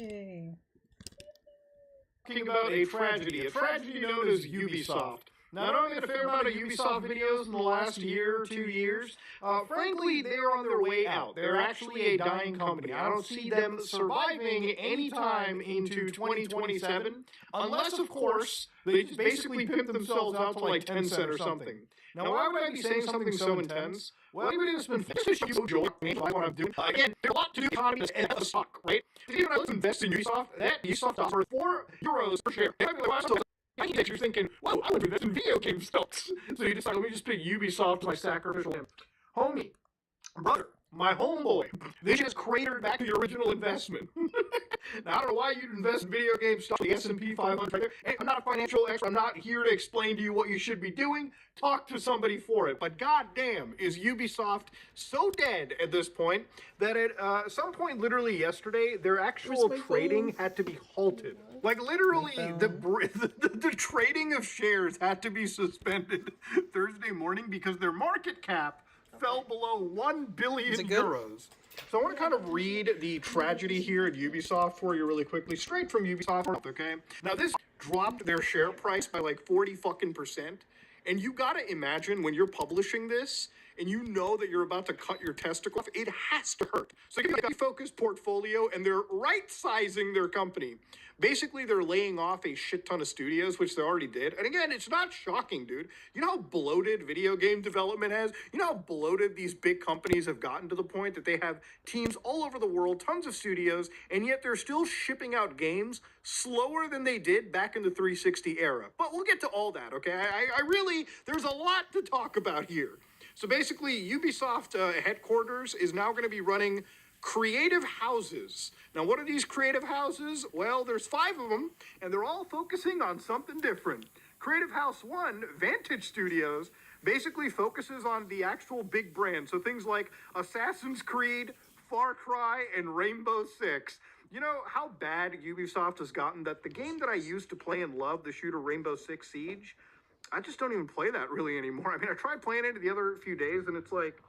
Yay. Talking about a tragedy known as Ubisoft. Now, I know I made a fair amount of Ubisoft videos in the last year or 2 years. Frankly, they're on their way out. They're actually a dying company. I don't see them surviving anytime into 2027, unless, of course, they just basically pimp themselves out to like Tencent or something. Now, why would I be saying something so intense? Well, anybody that's been what I'm doing. Again, there's a lot to do with economy and the stock, right? If you want to invest in Ubisoft, that Ubisoft stock for €4 per share. You're thinking, whoa, I would invest in video game stocks. So you decide, let me just pick Ubisoft, my sacrificial lamb. Homie, brother, my homeboy, they just cratered back to the original investment. Now, I don't know why you'd invest in video game stocks, the S&P 500 right there. Hey, I'm not a financial expert. I'm not here to explain to you what you should be doing. Talk to somebody for it. But goddamn, is Ubisoft so dead at this point that at some point, literally yesterday, their actual trading had to be halted. Like literally, the trading of shares had to be suspended Thursday morning because their market cap fell below 1 billion euros. So I want to kind of read the tragedy here at Ubisoft for you really quickly, straight from Ubisoft, okay? Now this dropped their share price by like 40 fucking percent. And you gotta imagine when you're publishing this and you know that you're about to cut your testicle off, it has to hurt. So they have a focused portfolio and they're right-sizing their company. Basically, they're laying off a shit ton of studios, which they already did. And again, it's not shocking, dude. You know how bloated video game development has? You know how bloated these big companies have gotten to the point that they have teams all over the world, tons of studios, and yet they're still shipping out games slower than they did back in the 360 era. But we'll get to all that, okay? I really, there's a lot to talk about here. So basically, Ubisoft headquarters is now going to be running creative houses. Now, what are these creative houses? Well, there's 5 of them, and they're all focusing on something different. Creative House 1, Vantage Studios, basically focuses on the actual big brands. So things like Assassin's Creed, Far Cry, and Rainbow Six. You know how bad Ubisoft has gotten that the game that I used to play and love, the shooter Rainbow Six Siege, I just don't even play that really anymore. I mean, I tried playing it the other few days, and it's like,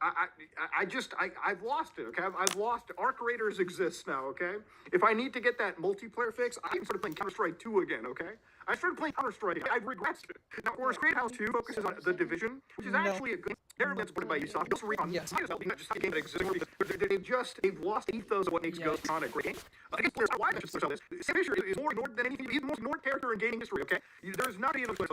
I've lost it, okay? I've lost it. Arc Raiders exists now, okay? If I need to get that multiplayer fix, I started playing Counter-Strike 2 again, okay? I started playing Counter-Strike. I've regressed it. Now, of course, Creative House 2 focuses on The Division, which is actually a good game supported by Ubisoft. Also, yes. Not just a game that exists. They've lost the ethos of what makes Ghost Recon a great game. Against players, why I should this? Sam Fisher is more ignored than anything. He's the most ignored character in gaming history, okay? There's not any other place.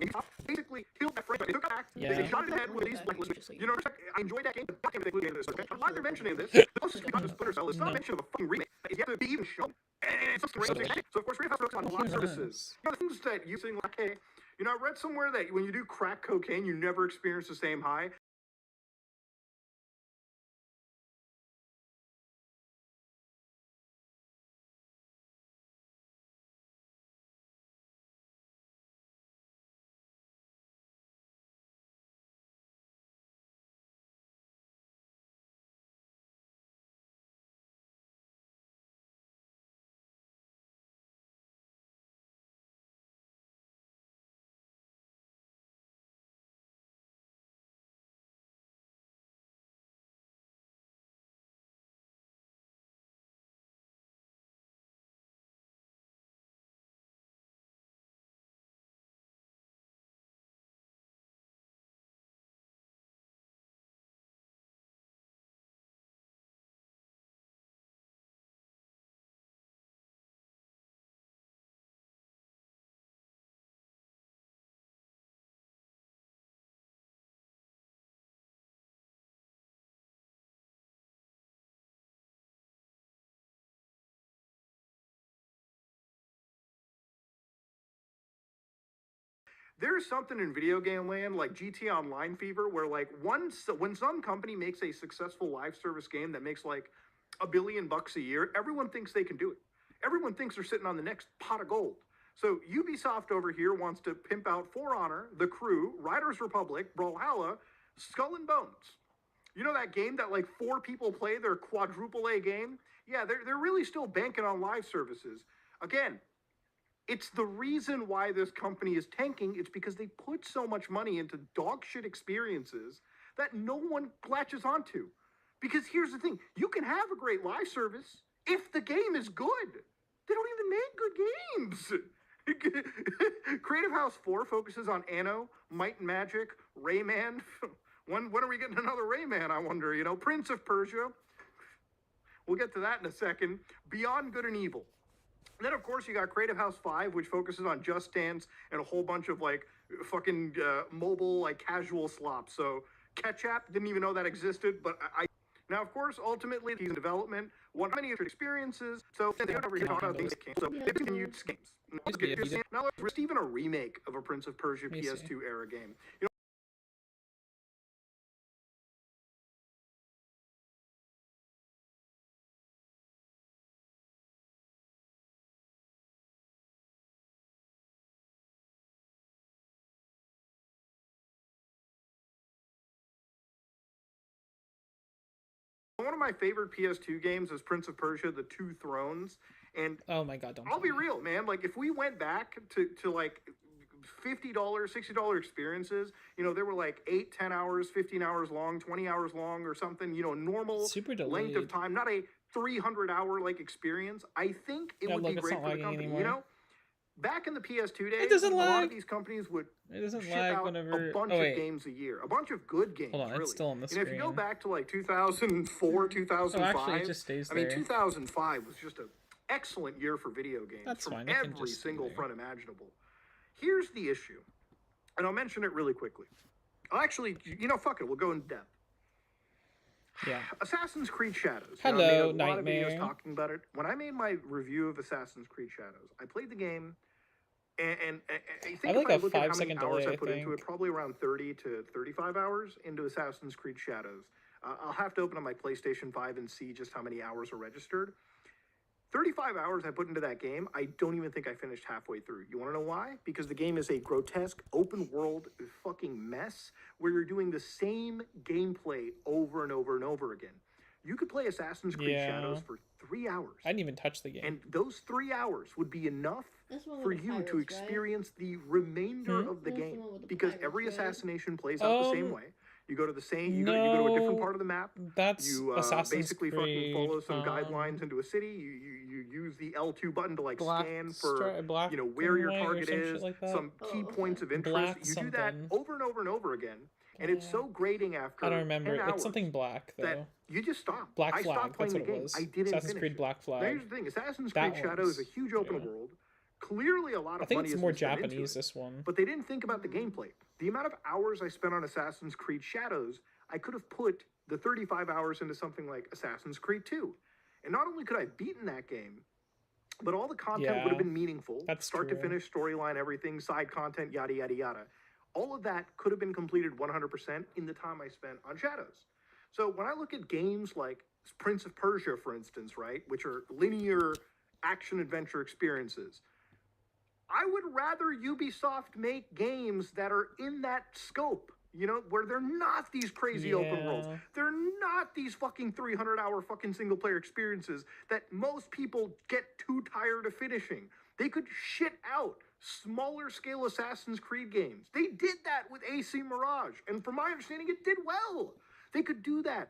Basically killed that franchise. They took it back. They shot it in the head with these, like, you know, I enjoyed that game, but I can't make this, okay? I'm glad they're mentioning this. The closest we got to Splinter Cell is not mention of a fucking remake. It's yet to be even shown. And it's just great. So, of course, Creative House focuses on a lot of services. You know, the things that you think, like, hey, you know, I read somewhere that when you do crack cocaine, you never experience the same high. There's something in video game land like GT Online fever where like when some company makes a successful live service game that makes like $1 billion a year, everyone thinks they can do it. Everyone thinks they're sitting on the next pot of gold. So Ubisoft over here wants to pimp out For Honor, The Crew, Riders Republic, Brawlhalla, Skull and Bones. You know that game that like 4 people play, their quadruple A game? Yeah, they're really still banking on live services. Again, it's the reason why this company is tanking. It's because they put so much money into dog shit experiences that no one latches onto. Because here's the thing, you can have a great live service, if the game is good. They don't even make good games. Creative House 4 focuses on Anno, Might and Magic, Rayman. When are we getting another Rayman, I wonder? Prince of Persia. We'll get to that in a second. Beyond Good and Evil. And then, of course, you got Creative House 5, which focuses on Just Dance and a whole bunch of, fucking mobile, casual slops. So, Ketchup, didn't even know that existed, but I now, of course, ultimately, he's in development. What many experiences? So they don't ever talk about things. So they continued games. Now, there's even a remake of a Prince of Persia PS2 era game. One of my favorite PS2 games is Prince of Persia: The Two Thrones, and oh my god, don't I'll be real, man. If we went back to $50, $60 experiences, they were 8, 10 hours, 15 hours long, 20 hours long, or something. Normal length of time, not a 300-hour experience. I think it would be great for the company. Anymore. Back in the PS2 days, a lot of these companies would ship out whenever... a bunch of games a year, a bunch of good games. Hold on, really. It's still on the screen. And if you go back to 2004, 2005, actually, it just stays there. 2005 was just an excellent year for video games from every single front imaginable. Here's the issue, and I'll mention it really quickly. Actually, fuck it, we'll go in depth. Yeah. Assassin's Creed Shadows. Hello, I made a lot of Nightmare. videos talking about it. When I made my review of Assassin's Creed Shadows, I played the game, and I think if I look at how many hours I put into it, probably around 30 to 35 hours into Assassin's Creed Shadows. I'll have to open up my PlayStation 5 and see just how many hours are registered. 35 hours I put into that game, I don't even think I finished halfway through. You want to know why? Because the game is a grotesque, open-world fucking mess where you're doing the same gameplay over and over and over again. You could play Assassin's Creed Shadows for 3 hours. I didn't even touch the game. And those 3 hours would be enough for you to experience the remainder of the game. Because every assassination plays out the same way. You go to the same. You go to a different part of the map. That's you basically Creed, fucking follow some guidelines into a city. You use the L2 button to scan for where your target is, some key points of interest. You do that over and over and over again, and it's so grating after. I don't remember. 10 hours it's something black though. That you just stop. Black Flag. I stopped playing that's what the game. it was. I didn't Assassin's finish Creed it. Black Flag. Now, here's the thing: Assassin's Creed Shadow is a huge open world. Clearly, a lot of I think money it's is more spent into Japanese. it, This one, but they didn't think about the gameplay. The amount of hours I spent on Assassin's Creed Shadows, I could have put the 35 hours into something like Assassin's Creed 2. And not only could I have beaten that game, but all the content would have been meaningful. That's start to finish, storyline, everything, side content, yada, yada, yada. All of that could have been completed 100% in the time I spent on Shadows. So when I look at games like Prince of Persia, for instance, right, which are linear action-adventure experiences, I would rather Ubisoft make games that are in that scope, where they're not these crazy open worlds. They're not these fucking 300-hour fucking single-player experiences that most people get too tired of finishing. They could shit out smaller-scale Assassin's Creed games. They did that with AC Mirage, and from my understanding, it did well. They could do that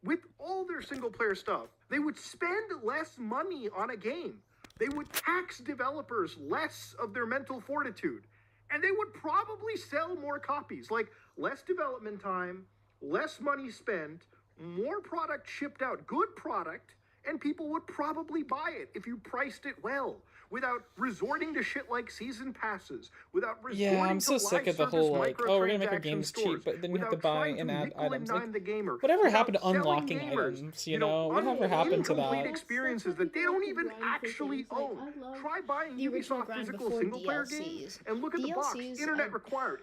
with all their single-player stuff. They would spend less money on a game. They would tax developers less of their mental fortitude. And they would probably sell more copies. Less development time, less money spent, more product shipped out, good product, and people would probably buy it if you priced it well, without resorting to shit like season passes, without resorting I'm so sick of the whole we're gonna make our games cheap, but then you have to buy and add items. Whatever happened to unlocking items? Whatever happened to that? Experiences that they don't even actually own. Try buying Ubisoft physical single-player games and look at the box. Internet required.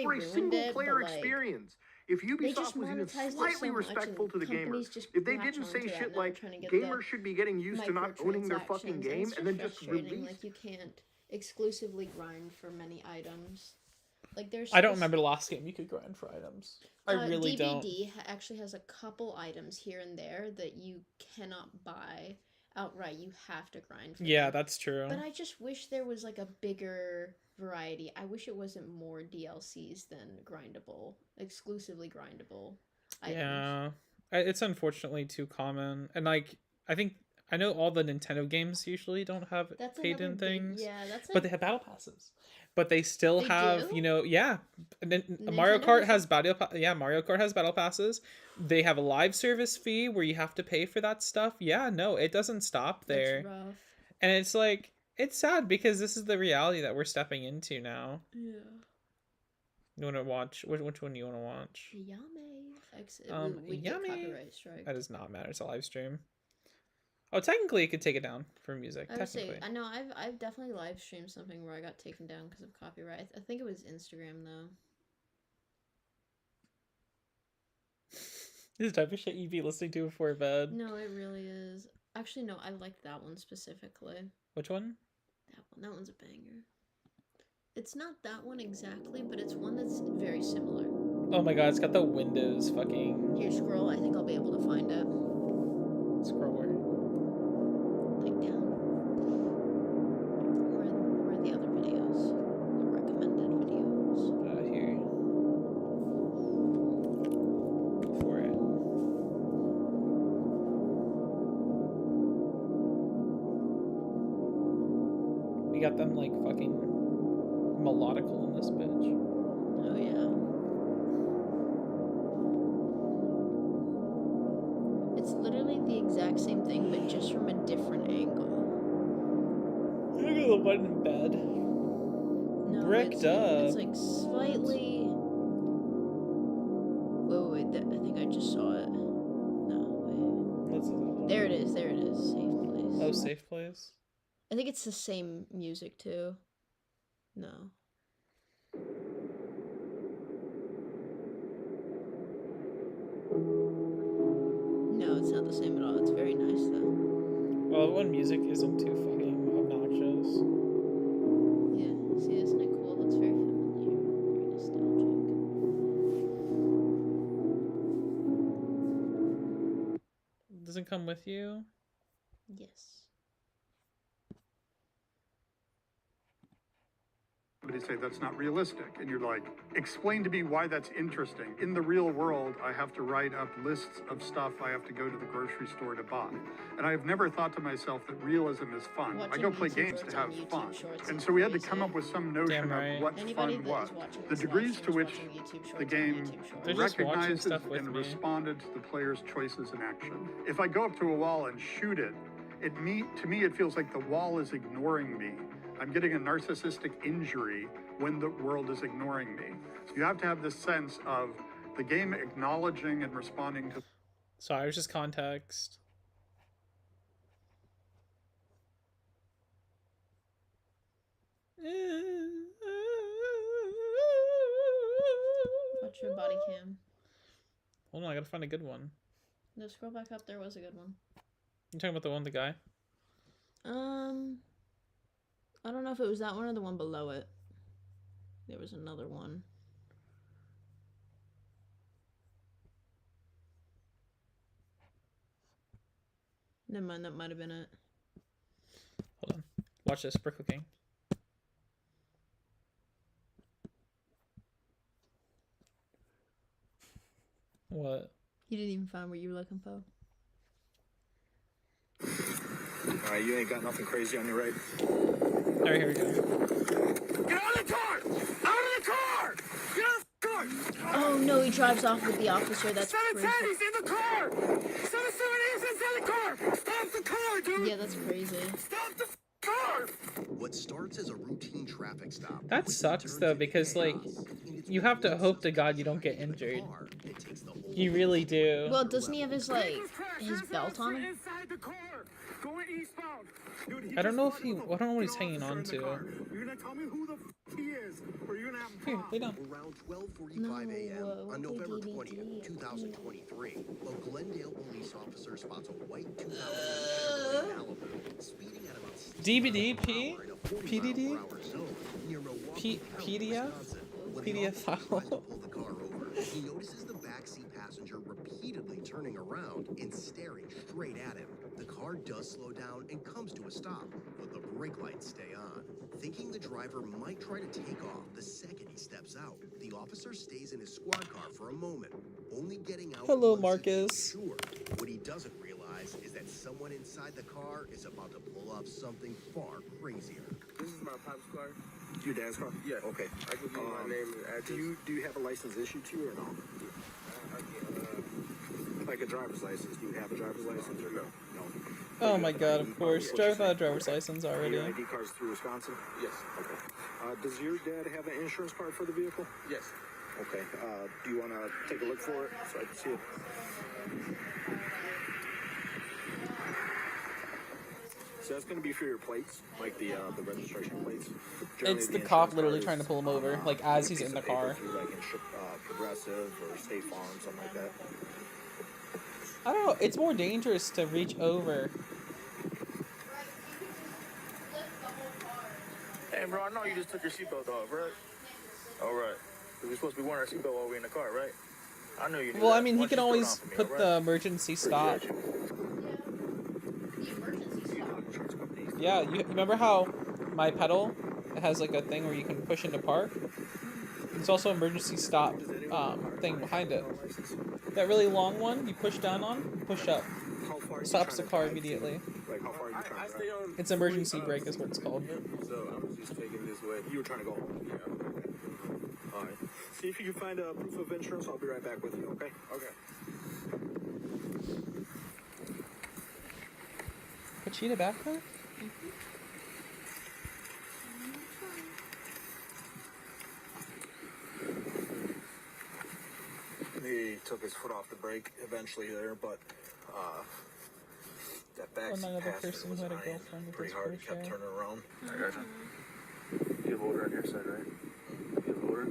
For a single-player experience. If Ubisoft was even slightly respectful to the gamers, if they didn't say shit like gamers should be getting used to not owning their fucking game and then just release. You can't exclusively grind for many items. I don't remember the last game you could grind for items. I really don't. DBD actually has a couple items here and there that you cannot buy outright. You have to grind for them. That's true. But I just wish there was a bigger variety. I wish it wasn't more DLCs than exclusively grindable items. It's unfortunately too common. And I think I know all the Nintendo games usually don't have paid-in things. Yeah, that's but they have battle passes. But they still have, do? you know, yeah. Mario Kart has Mario Kart has battle passes. They have a live service fee where you have to pay for that stuff. Yeah, no, it doesn't stop there. That's rough. And it's like it's sad because this is the reality that we're stepping into now. Yeah. You want to watch which one do you want to watch? Yame. We get copyright strike. That does not matter. It's a live stream. Oh, technically, you could take it down for music. I would say, I know I've definitely live streamed something where I got taken down because of copyright. I think it was Instagram though. This type of shit you'd be listening to before bed. No, it really is. Actually, no, I like that one specifically. Which one? That one's a banger. It's not that one exactly, but it's one that's very similar. Oh my god, it's got the Windows fucking... Here, scroll. I think I'll be able to find it. Scroll where? Like down. Where are the other videos? The recommended videos. Here. For it. We got them like fucking melodical in this bitch. Oh yeah. It's literally the exact same thing, but just from a different angle. Look at the one in bed. No, Bricked up. It's like slightly. Wait, I think I just saw it. No, wait. There it is. There it is. Safe place. Oh, safe place. I think it's the same music too. No. No, it's not the same at all. It's very nice though. Well, when music isn't too fucking obnoxious. Yeah, see, isn't it cool? It looks very familiar, very nostalgic. Does it come with you? Yes. Somebody say that's not realistic, and you're like, explain to me why that's interesting. In the real world, I have to write up lists of stuff I have to go to the grocery store to buy, and I have never thought to myself that realism is fun. I go play games to have fun, and so we had to come up with some notion of what fun was. The degrees to which the game recognizes and responded to the player's choices in action. If I go up to a wall and shoot it, to me it feels like the wall is ignoring me. I'm getting a narcissistic injury when the world is ignoring me. So you have to have this sense of the game acknowledging and responding to... Sorry, it was just context. Watch your body cam. Hold on, I gotta find a good one. No, scroll back up. There was a good one. You talking about the one, the guy? I don't know if it was that one or the one below it. There was another one. Never mind, that might have been it. Hold on. Watch this. We're cooking. What? You didn't even find what you were looking for. Alright, you ain't got nothing crazy on you, right? Alright, here we go. Get out of the car! Out of the car! Get out of the car! Oh no, he drives off with the officer. That's crazy. 710, he's in the car! 770, he's inside the car! Stop the car, dude! Yeah, that's crazy. Stop the car! What starts as a routine traffic stop. That sucks though, because like you have to hope to God you don't get injured. You really do. Well, doesn't he have his like his belt on him? Inside the car! Going eastbound! Dude, I don't know if he. I don't know what he's hanging on to. You're gonna tell me who the f he is, or you're gonna have a Here, problem. lay down. Around 12:45 a.m. on November 20th, 2023, a Glendale police officer spots a white 2000 Malibu speeding at about 60 DBD P PDD P PDF PDF file. Pull the car over. He notices the backseat passenger repeatedly turning around and staring straight at him. The car does slow down and comes to a stop, but the brake lights stay on. Thinking the driver might try to take off the second he steps out, the officer stays in his squad car for a moment, only getting out. Hello, once he Marcus. is sure. What he doesn't realize realize is that someone inside the car is about to pull off something far crazier. This is my pop's car. Your dad's car? Yeah. Okay. I give you my name and address. Do you have a license issued to you or no? Like a driver's license. Do you have a driver's license or no? No. Oh my god, of course. Drive without a driver's license already. Your ID card's through Wisconsin? Yes. Okay. Does your dad have an insurance card for the vehicle? Yes. Okay. Do you want to take a look for it so I can see it? So that's going to be for your plates, like the registration plates. It's the cop literally trying to pull him over, like as he's in the car. Like Progressive or State Farm, something like that. I don't know. It's more dangerous to reach over. Hey, bro, I know you just took your seatbelt off, right? All right. We're supposed to be wearing our seatbelt while we're in the car, right? I know you knew Well, that. I mean, Why he don't can you throw it always on for me, put all right? the emergency stop. The emergency stop. Yeah, you remember how my pedal it has like a thing where you can push into park? There's also emergency stop thing behind it. That really long one you push down on, push up. Stops the car immediately. Like how far are you trying to stay drive? on. It's emergency brake is what it's called. So I was just taking this way. You were trying to go home? Yeah. Alright. See if you can find a proof of insurance. I'll be right back with you, okay? Okay. Pachita backpack? He took his foot off the brake eventually there, but that back Well, another passenger person was who had a eyeing girlfriend with pretty his hard. He first kept year. turning around. I got you. You have order on your side, right? You have order?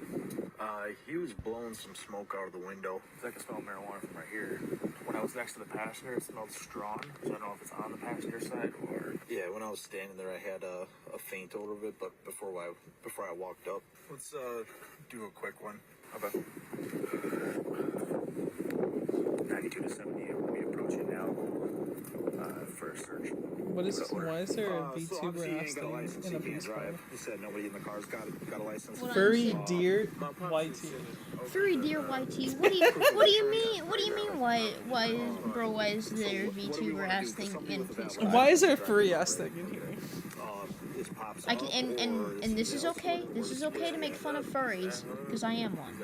He was blowing some smoke out of the window. I can smell marijuana from right here. When I was next to the passenger, it smelled strong. So I don't know if it's on the passenger side or. Yeah, when I was standing there, I had a faint odor of it, but before I walked up, let's do a quick one. Okay. 92 to 70, we'll be approaching now for a search. What is this? Why is there a so VTuber obviously he ass ain't got a thing license, in a he can't police car? drive. He said nobody in the car's got a license. What I'm Furry saying- deer YT. Furry deer YT. What do you mean? What do you mean? Why is there VTuber ass thing in police car? Why is there a furry ass thing in here? His pops I can up, and or and this is somebody okay. else, This or is okay to make fun of furries because I am one.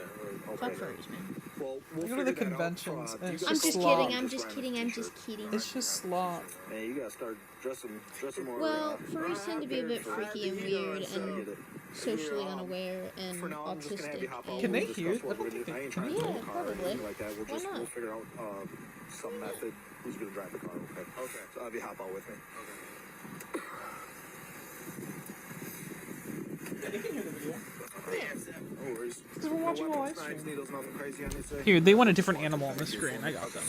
Okay. Fuck furries, man. Well, I go to the conventions and it's I'm just just slop. kidding. I'm just kidding. I'm just kidding. It's just slop. Hey, you gotta start dressing more. Well, furries tend to be a bit freaky and weird and socially unaware and For now, I'm just gonna have you hop autistic. out. Can they We'll hear? discuss what we're gonna do. I ain't trying to Yeah, tow the car or probably. anything like that. Why not? We'll figure out some method. Who's gonna drive the car? Okay. Okay. So have you hop out with me? They can hear the video. No worries. Because we're watching a No live weapons, knives, stream. needles, nothing crazy on this day? Here, they want a different animal on the screen. I got them.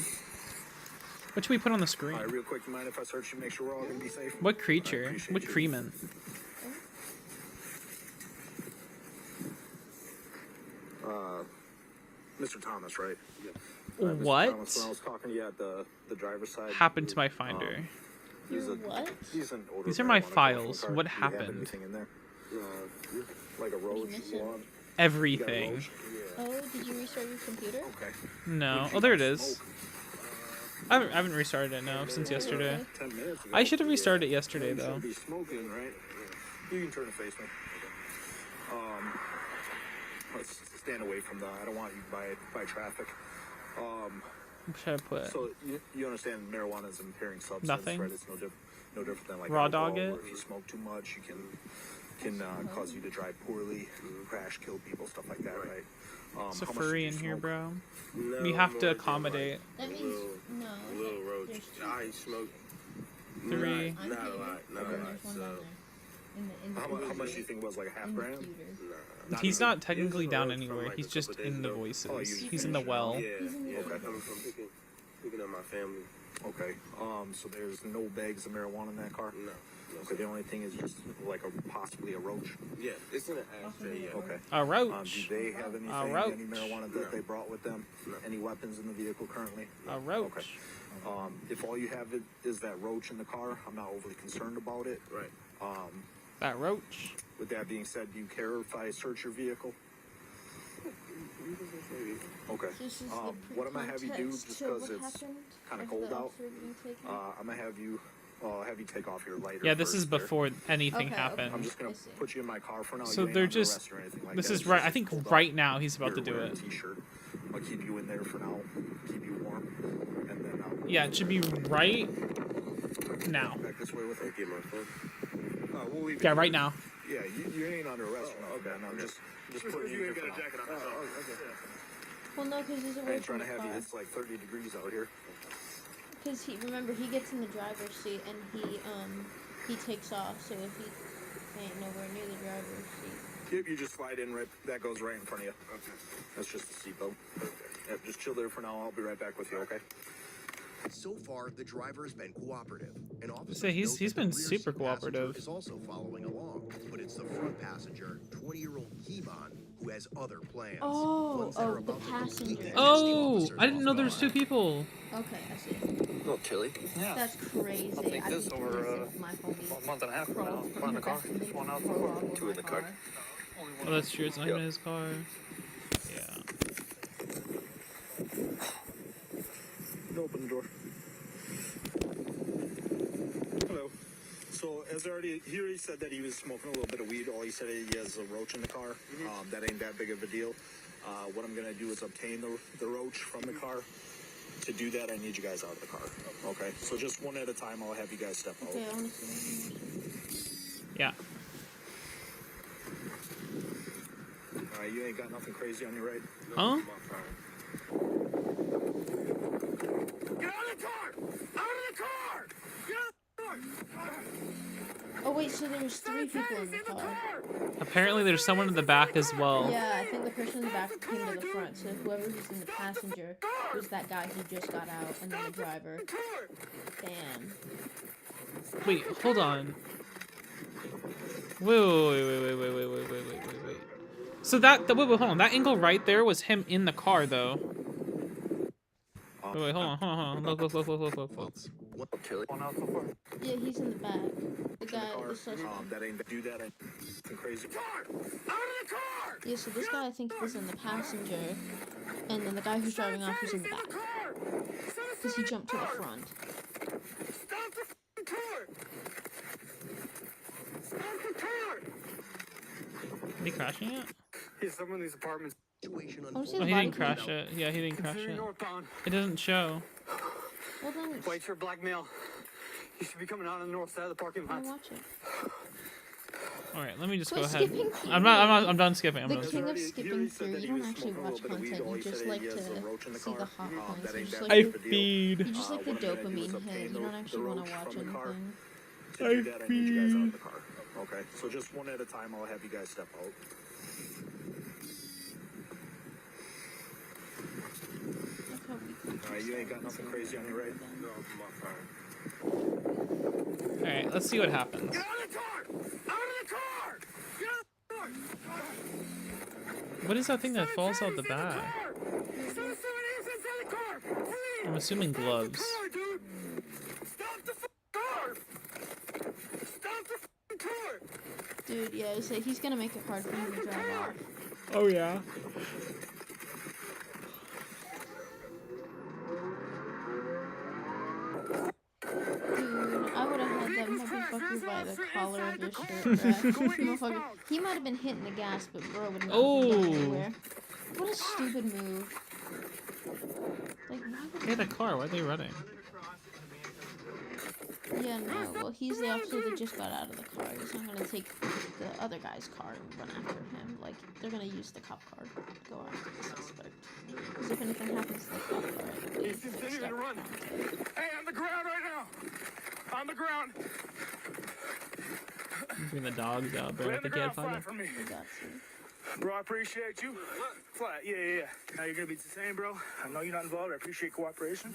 What should we put on the screen? All right, real quick, you mind if I search you, make sure we're all gonna be safe? What creature? appreciate What you. creamin'? Mr. Thomas, right? Yeah. What Thomas, when I was talking to you at the driver's side. happened to my finder? He's a, What? he's an older These are my marijuana files. card. What Do you have happened? anything in there? Like a roach missing? one? You got a Everything. roach? Oh, did you restart your computer? Okay. No. Oh, there it is. I haven't restarted it now since yesterday. 10 minutes ago. I should have restarted it yesterday You though. should be smoking, right? You can turn to face me. Let's stand away from the. I don't want you by traffic. What should I put? So you understand marijuana is an impairing substance, Nothing? right? It's no different than like Raw alcohol, dog it? where if you smoke too much, you can cause you to drive poorly, crash, kill people, stuff like that, right? It's a how much furry do in you here, smoke? bro. No, We have more to than, accommodate That means no. Like, little roach. There's two. I smoke 3. On not a computer, lot, not and a then lot, there's one so- down there. In the How much do you think it was? Like a half in the gram? computer. nah. He's not technically This is down from, anywhere. like, He's a just couple in days the ago. voices. Oh, you He's in the well. Yeah, He's in the yeah. Okay. Coming from picking up my family. Okay. So there's no bags of marijuana in that car? No. Okay, the only thing is just like possibly a roach. Yeah, it's in an ashtray. Yeah. Okay. A roach. Do they have anything, roach. any marijuana that No. they brought with them? No. Any weapons in the vehicle currently? A roach. Okay. If all you have is that roach in the car, I'm not overly concerned about it. Right. That roach. With that being said, do you care if I search your vehicle? Okay. This is What I'm gonna have you do, just because it's kind of cold out, I'm gonna have you take off your lighter. Yeah, this is first there. before anything Okay, happened. I'm just gonna I see. put you in my car for now. So You ain't they're under just. arrest or anything like This that. is It's right. just I think cold out. right now he's about to You're do wearing it. a t-shirt. I'll keep you in there for now. Keep you warm, and then I'll Yeah, it should be right now. back this way with it. We'll leave it. Yeah, right now. Yeah, you ain't under arrest or nothing. Okay, I'm just putting you in here for now. Well, no, because he's I away ain't from trying the to have you. car. It's like 30 degrees out here. Because remember, he gets in the driver's seat and he takes off. So if he ain't nowhere near the driver's seat. Yep, you just slide in right. That goes right in front of you. Okay. That's just the seatbelt. Yep, just chill there for now. I'll be right back with you. Okay. So far, the driver has been cooperative. And officers Say he's note that the been rear super seat passenger cooperative. is also following along, but it's the front passenger, 20-year-old Heban, who has other plans. Oh, Ones that are the about to completely passenger. piss the Oh, officers I didn't know off there was two guard. people. Okay, I see. A little chilly. Yeah. That's crazy. I'll take I'd this be over, curious if my homie a month and a half from now. crawled One in the car. back into One out the roll car. out with Two in my the car. Oh, that's true. It's not even his car. Yeah. Open the door. Hello. So, as he already said that he was smoking a little bit of weed. All he said he has a roach in the car. That ain't that big of a deal. What I'm gonna do is obtain the roach from the car. To do that, I need you guys out of the car. Okay. So just one at a time. I'll have you guys step out. Okay, I want to see. Yeah. All right. You ain't got nothing crazy on you, right? Huh? Get out of the car! Out of the car! Get out of the car! Oh wait, so there was 3 people in the car. Apparently, there's someone in the back as well. Yeah, I think the person in the back came to the front. So whoever was in the passenger was that guy who just got out, and then the driver. Bam. Wait, hold on. Wait. So wait, hold on. That angle right there was him in the car, though. Wait, hold on. Look. Chilly. One out so far. Yeah, he's in the back. The guy, the suspect. That ain't do that. Ain't crazy. Out of the car! Yeah, so this guy I think was in the passenger, and then the guy who's driving off was in the back. Because he jumped to the front. Stop the f***ing car! Stop the car! Did he crashing it? Yeah, some of these apartments. Situation Oh, unfolds. see Oh, the he body didn't cam? crash it. Yeah, he didn't crash Consider it. northbound. It doesn't show. Well then, Wait for blackmail. You should be coming out on the north side of the parking I'll lot. watch it. All right, let me just Quit go ahead. skipping I'm done skipping. I'm The done. king of He skipping already said through. that You he don't was actually smoking a watch little bit of weed. content. All You he just said like he has a to roach in the see the car. hot points. That You ain't just that like I big of a deal. feed. You just like the What I'm gonna do is dopamine obtain hit. You the- don't the actually want roach to watch from the car. anything. To do that, I need you guys out of the car. Okay. So just one at a time. I'll have you guys step out. Look how weak All right. You ain't got nothing crazy on you, right? All right, let's see what happens. Get out of the car! Out of the car! Get out of the car! What is that thing that falls out the back? I'm assuming gloves. Car, dude! Stop the f***ing car! Stop the f***ing car! Dude, yeah, so he's gonna make it hard for him to drive off. Oh yeah. Dude, I would have had that motherfucker by the collar of his shirt, bruh. Motherfucker, he might have been hitting the gas, but bro would not have Oh. gone anywhere. What a stupid move. Like, why would They had a car. Why are they running? Yeah, no, well, he's the officer that just got out of the car. He's not gonna take the other guy's car and run after him. Like, they're gonna use the cop car to go after the suspect. Because if anything happens to the cop car, I believe He's they'll continuing start to run. counting. Hey, on the ground right now! On the ground! Bring the dogs out, bro. Lay I on the think he had ground fun. flat for me. We got to. Bro, I appreciate you. Flat, yeah. Now you're gonna be the same, bro. I know you're not involved. I appreciate cooperation.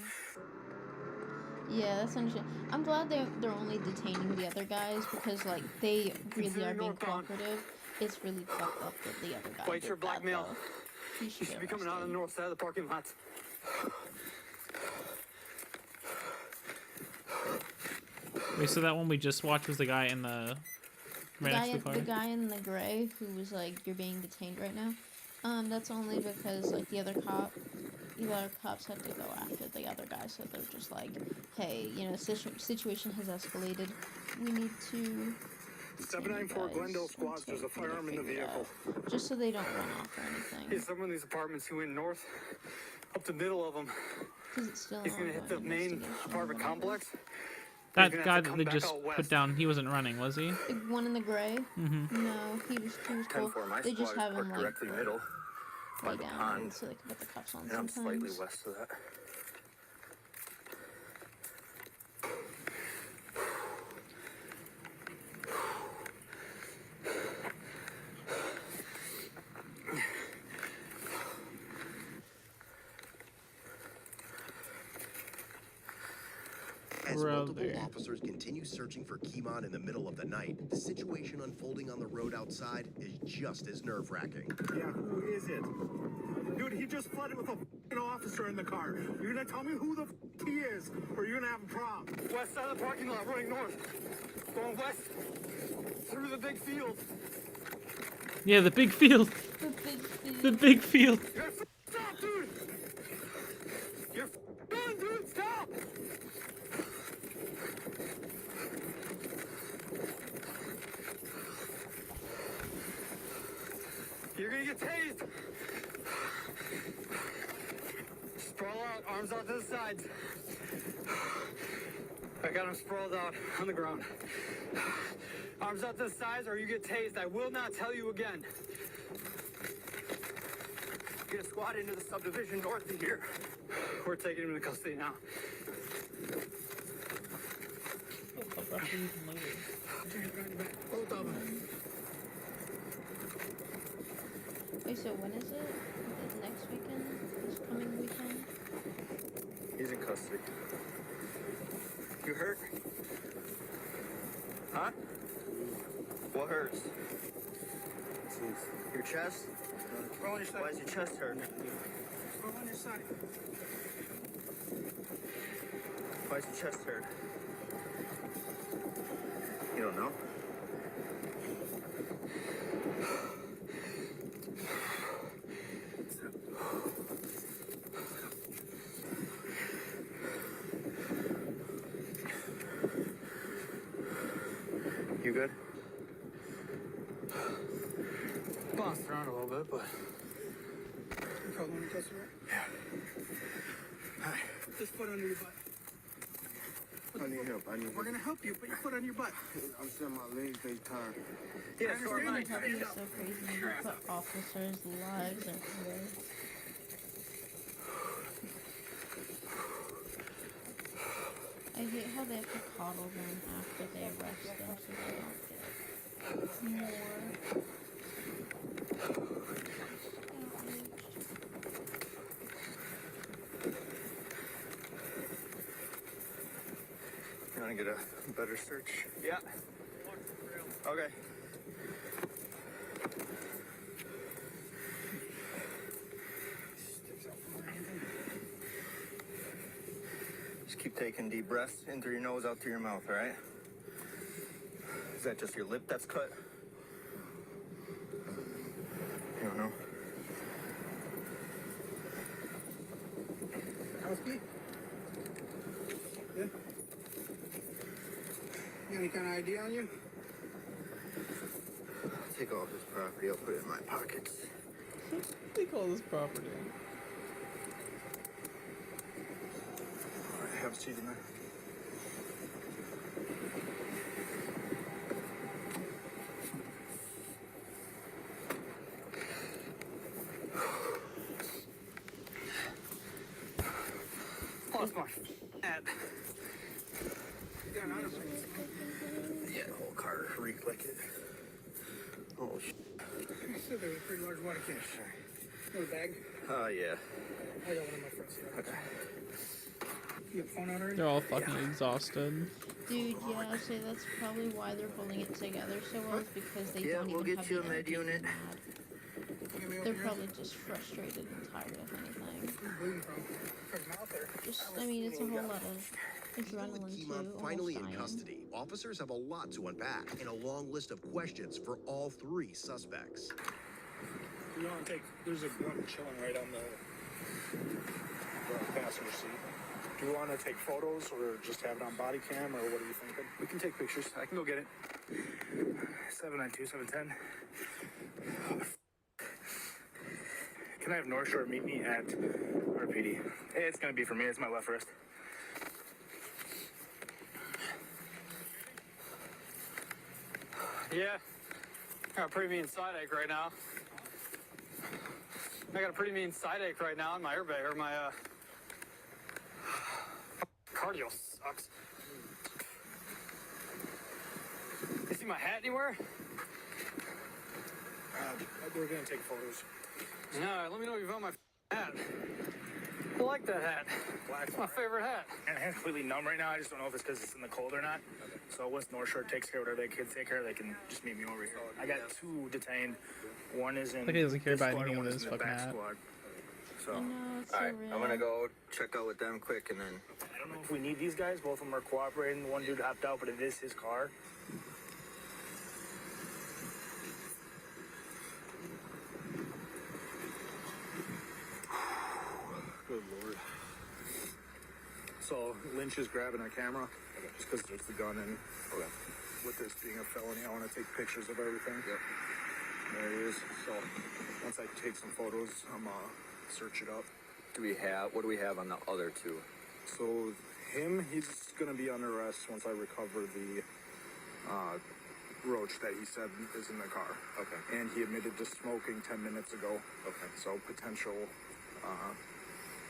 Yeah, that's understandable. I'm glad they're only detaining the other guys because, like, they really are being cooperative. It's really fucked up that the other guy Wait for did that, blackmail. though. He You should be coming out on the arrested. north side of the parking lot. Wait, so that one we just watched was the guy in the The right next to the guy, car? the guy in the gray who was like, "You're being detained right now." That's only because like the other cops had to go after the other guy, so they're just like, hey, you know, situation has escalated. We need to. 794 Glendale squads. There's a firearm in the vehicle. Just so they don't run off or anything. He's someone in these apartments who went north, up the middle of them. Because it's still. He's gonna hit the main apartment complex. That guy that they just put down, he wasn't running, was he? The one in the gray? Mm-hmm. No, he was cool. They just have him like directly middle. lay down so they can put the cuffs on And I'm sometimes. slightly west of that. As multiple Brother. officers continue searching for Kimon in the middle of the night, the situation unfolding on the road outside is just as nerve-wracking. Yeah, who is it? Dude, he just flooded with a f***ing officer in the car. You're gonna tell me who the f*** he is, or you're gonna have a problem. West side of the parking lot, running north. Going west through the big field. Yeah, the big field. The big field. The big field. You're f- stop, dude! You're f- done, dude! Stop! You're gonna get tased! Sprawl out, arms out to the sides. I got him sprawled out on the ground. Arms out to the sides or you get tased. I will not tell you again. Get a squad into the subdivision north of here. We're taking him into custody now. Both of them. Wait, so when is it? Is it next weekend? This coming weekend? He's in custody. You hurt? Huh? What hurts? Your chest? Roll on your side. Why is your chest hurt? Roll on your side. Why is your chest hurt? You don't know? You good? Bounced around a little bit, but You call on your customer? Yeah. Hi. Put this foot under your butt. I need help. We're gonna help you. Put your foot on your butt. I'm saying my legs, they tired. Yeah, I so am I. understand It's so crazy. You put officers' lives at risk. I hate how they have to coddle them after they arrest them so they don't get more outraged. You wanna get a better search? Yeah. Okay. Just keep taking deep breaths in through your nose, out through your mouth, all right? Is that just your lip that's cut? You don't know? Housekeep? Yeah? You got any kind of ID on you? Take all this property, I'll put it in my pockets. They call this property. All right, have a seat in there. lost my hat. Yeah, not a Yeah, the whole car reeked like it. Oh, shit. You said there was a pretty large water can. You have a bag? Yeah. I got one in my front seat. Okay. You have a phone out already? They're all fucking exhausted. Dude, yeah, I'd say that's probably why they're holding it together so well, is because they Yeah, don't we'll even get have you the a med energy to be unit. mad. You got me They're open yours? probably just frustrated and tired of anything. Where you bleeding from? From your mouth or? Just, I mean, it's a whole lot of Even with adrenaline too, Kimon finally in almost dying. custody, officers have a lot to unpack and a long list of questions for all three suspects. You want to take? There's a gun chilling right on the passenger seat. Do you want to take photos or just have it on body cam, or what are you thinking? We can take pictures. I can go get it. 792, 710. Can I have North Shore meet me at RPD? Hey, it's gonna be for me. It's my left wrist. Yeah. I got a pretty mean side ache right now. I got a pretty mean side ache right now in my airbag, or my cardio sucks. You see my hat anywhere? We're gonna take photos. No, let me know if you found my hat. I like that hat. It's my favorite hat. And my hand's completely numb right now. I just don't know if it's because it's in the cold or not. So once North Shore takes care of whatever they kids take care of, they can just meet me over here. I got 2 detained. One is in. Like he doesn't care this about squad, anything one with is his in the fucking back hat. squad. So I know, it's so Alright, real. I'm gonna go check out with them quick and then. I don't know if we need these guys. Both of them are cooperating. The one dude hopped out, but it is his car. Good lord. So Lynch is grabbing a camera just because there's the gun and with this being a felony, I want to take pictures of everything. Yep. There he is. So once I take some photos, I'm search it up. What do we have on the other 2? So him, he's gonna be under arrest once I recover the roach that he said is in the car. Okay. And he admitted to smoking 10 minutes ago. Okay. So potential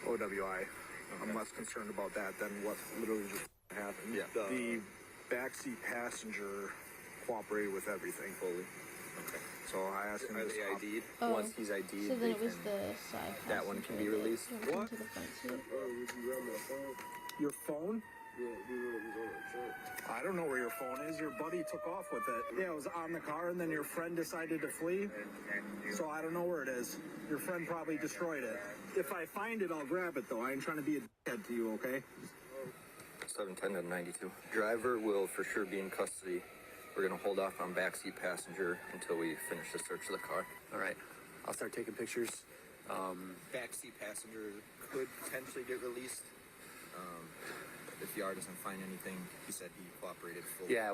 OWI. I'm less concerned about that than what literally just happened. Yeah. The backseat passenger cooperated with everything fully. Okay. So I asked him Are to they stop. ID'd? Oh, Once he's ID'd, So then they it was can. the side That one can passenger be that released? jumped What? into the front seat. Your phone? I don't know where your phone is. Your buddy took off with it. Yeah, it was on the car, and then your friend decided to flee. So I don't know where it is. Your friend probably destroyed it. If I find it, I'll grab it, though. I ain't trying to be a dickhead to you, okay? 710 to 92. Driver will for sure be in custody. We're gonna hold off on backseat passenger until we finish the search of the car. All right. I'll start taking pictures. Backseat passenger could potentially get released. If Yar doesn't find anything, he said he cooperated fully. Yeah,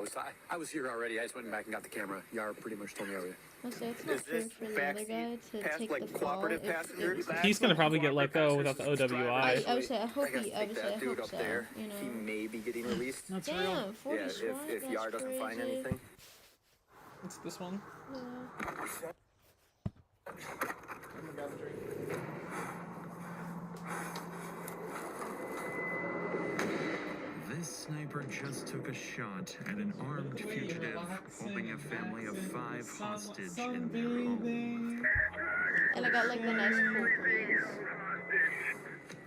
I was here already. I just went back and got the camera. Yar pretty much told me everything. I'll say it's not Is this fair for the other guy to take the fall. cooperative passengers? He's gonna probably get let go without the OWI. I would say, I hope I guess he, I take would say, that I dude hope up so. there. You know. He may be getting released. That's real. Damn, 40 Yeah, SWAT? if That's Yar doesn't find crazy. anything. What's this one? Yeah. This sniper just took a shot at an armed fugitive holding a family of 5 hostage in their home. And I got like the nice cool breeze.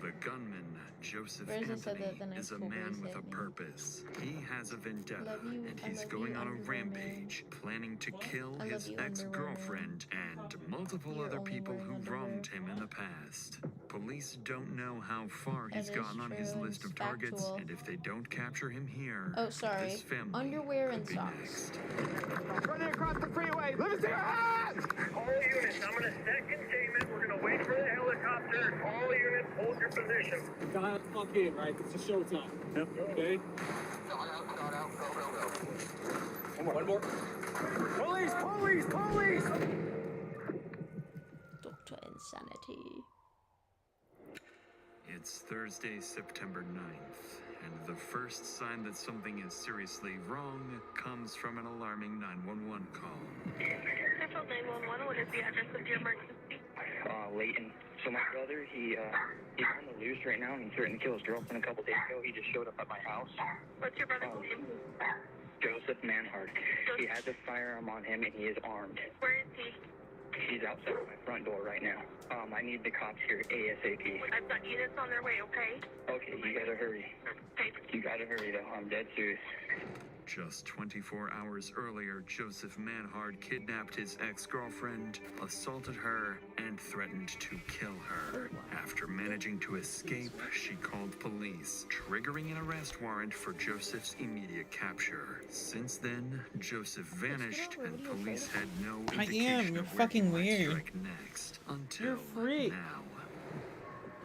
The gunman, Joseph Where is it said Anthony, that the nice is a cool man breeze with a hit me? purpose. He has a vendetta, Love you, and I he's love going you, on a Underwear rampage, planning to kill I love his you, Underwear ex-girlfriend and multiple You're other only people wearing who underwear. wronged him in the past. Police don't know how far he's That is gotten on his true, list of it's targets, factual. and if they don't capture him here, Oh, sorry. this family Underwear and could be socks. next. Running across the freeway. Let me see your hands! All units, I'm going to set containment. We're going to wait for the helicopter. All units, hold your position. Got fuck in, right? It's a showtime. Yep. Okay. One more. Police! Police! Police! Dr. Insanity. It's Thursday, September 9th, and the first sign that something is seriously wrong comes from an alarming 911 call. Central 911, what is the address of your emergency? Leighton. So my brother, he's on the loose right now, and he threatened to kill his girlfriend a couple days ago. He just showed up at my house. What's your brother's name? Joseph Manhard. He has a firearm on him, and he is armed. Where is he? He's outside my front door right now. I need the cops here ASAP. I've got units on their way, okay? Okay, you gotta hurry. Okay. You gotta hurry, though. I'm dead serious. Just 24 hours earlier, Joseph Manhard kidnapped his ex-girlfriend, assaulted her, and and threatened to kill her. After managing to escape, she called police, triggering an arrest warrant for Joseph's immediate capture. Since then, Joseph vanished, and police had no indication You're of where he fucking might weird. strike next until You're a freak. now.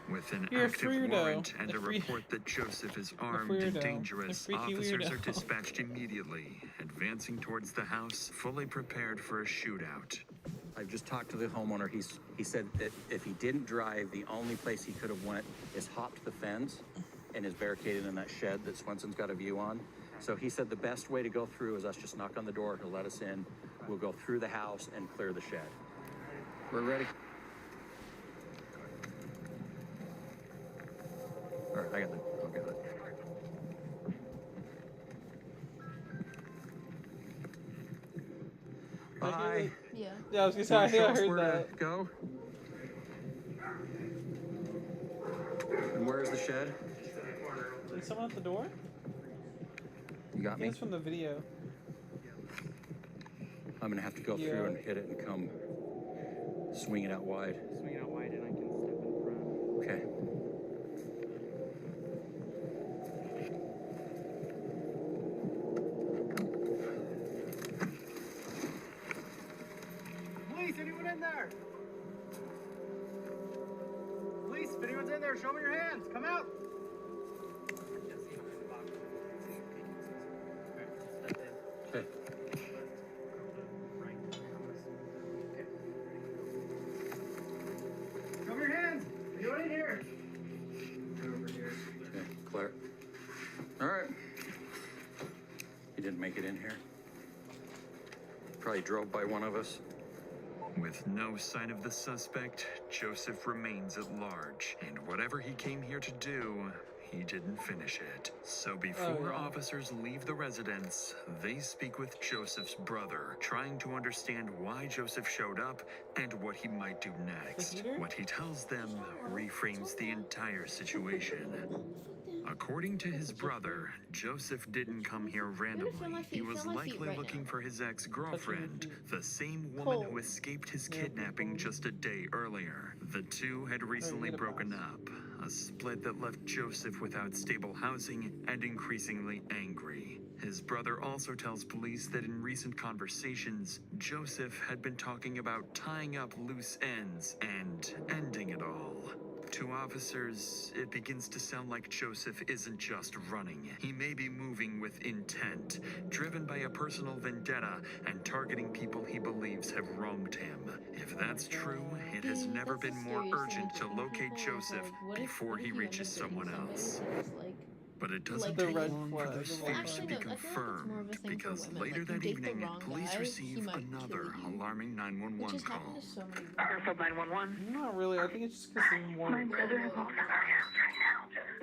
With an You're a active freerdo. warrant and A a free- report that Joseph is a armed and freerdo. dangerous, A freaky officers are weirdo. dispatched immediately, advancing towards the house, fully prepared for a shootout. I've just talked to the homeowner. He said that if he didn't drive, the only place he could have went is hopped the fence and is barricaded in that shed that Swenson's got a view on. So he said the best way to go through is us just knock on the door. He'll let us in. We'll go through the house and clear the shed. We're ready. All right, I'll get it. Bye. Yeah. Yeah, I was gonna say, Wanna I think show I us heard where that. to go? And where's the shed? Is someone at the door? You I got think me? it's from the video. I'm gonna have to go through and hit it and come swing it out wide. Swing it out wide and I can step in front. Okay. Police, anyone in there? Police, if anyone's in there, show me your hands. Come out. Okay. Show me your hands. Anyone in here? Okay, Claire. All right. He didn't make it in here. Probably drove by one of us. With no sign of the suspect, Joseph remains at large, and whatever he came here to do, he didn't finish it. So before officers leave the residence, they speak with Joseph's brother, trying to understand why Joseph showed up and what he might do next. What he tells them reframes the entire situation. According to his brother, Joseph didn't come here randomly. He was likely looking for his ex-girlfriend, the same woman who escaped his kidnapping just a day earlier. The two had recently broken up, a split that left Joseph without stable housing and increasingly angry. His brother also tells police that in recent conversations, Joseph had been talking about tying up loose ends and ending it all. To officers, it begins to sound like Joseph isn't just running. He may be moving with intent, driven by a personal vendetta and targeting people he believes have wronged him. If that's true, it has never been more urgent to locate Joseph before he reaches someone else. But it doesn't take long for those fears to be confirmed, because later that evening, police receive another alarming 911 call. Airfield 911. Not really. I think it's just because there's more. My brother-in-law's at my house right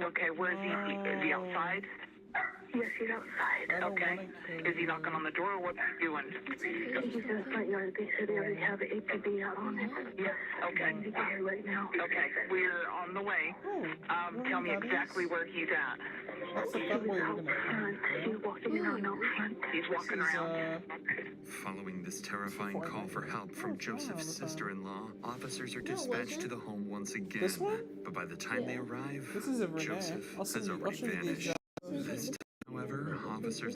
now. Okay, where is he? Is he outside? Yes, he's outside. Okay. Is he knocking on the door or what's he doing? He's in the front yard. They said they already have the APB out on it. Yes. Okay. I'm here right now. Okay. We're on the way. Tell me exactly where he's at. That's the fuck way you're gonna. He's walking around out front. He's walking around. Following this terrifying call for help from Joseph's sister-in-law, officers are dispatched to the home once again. This one? But by the time they arrive, This is a Renee. Joseph I'll has show already you these vanished. This time, however, officers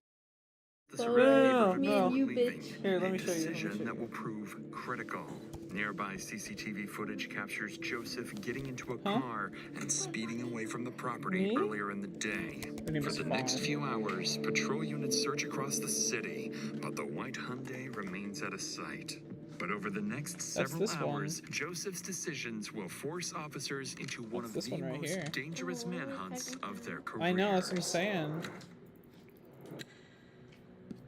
No, no. Here, let me show you. Decision that will prove critical. Nearby CCTV footage captures Joseph getting into a car and speeding away from the property earlier in the day. For the next few hours, patrol units search across the city, but the white Hyundai remains out of sight. But over the next several hours, Joseph's decisions will force officers into one of the most dangerous manhunts of their career. I know, that's what I'm saying.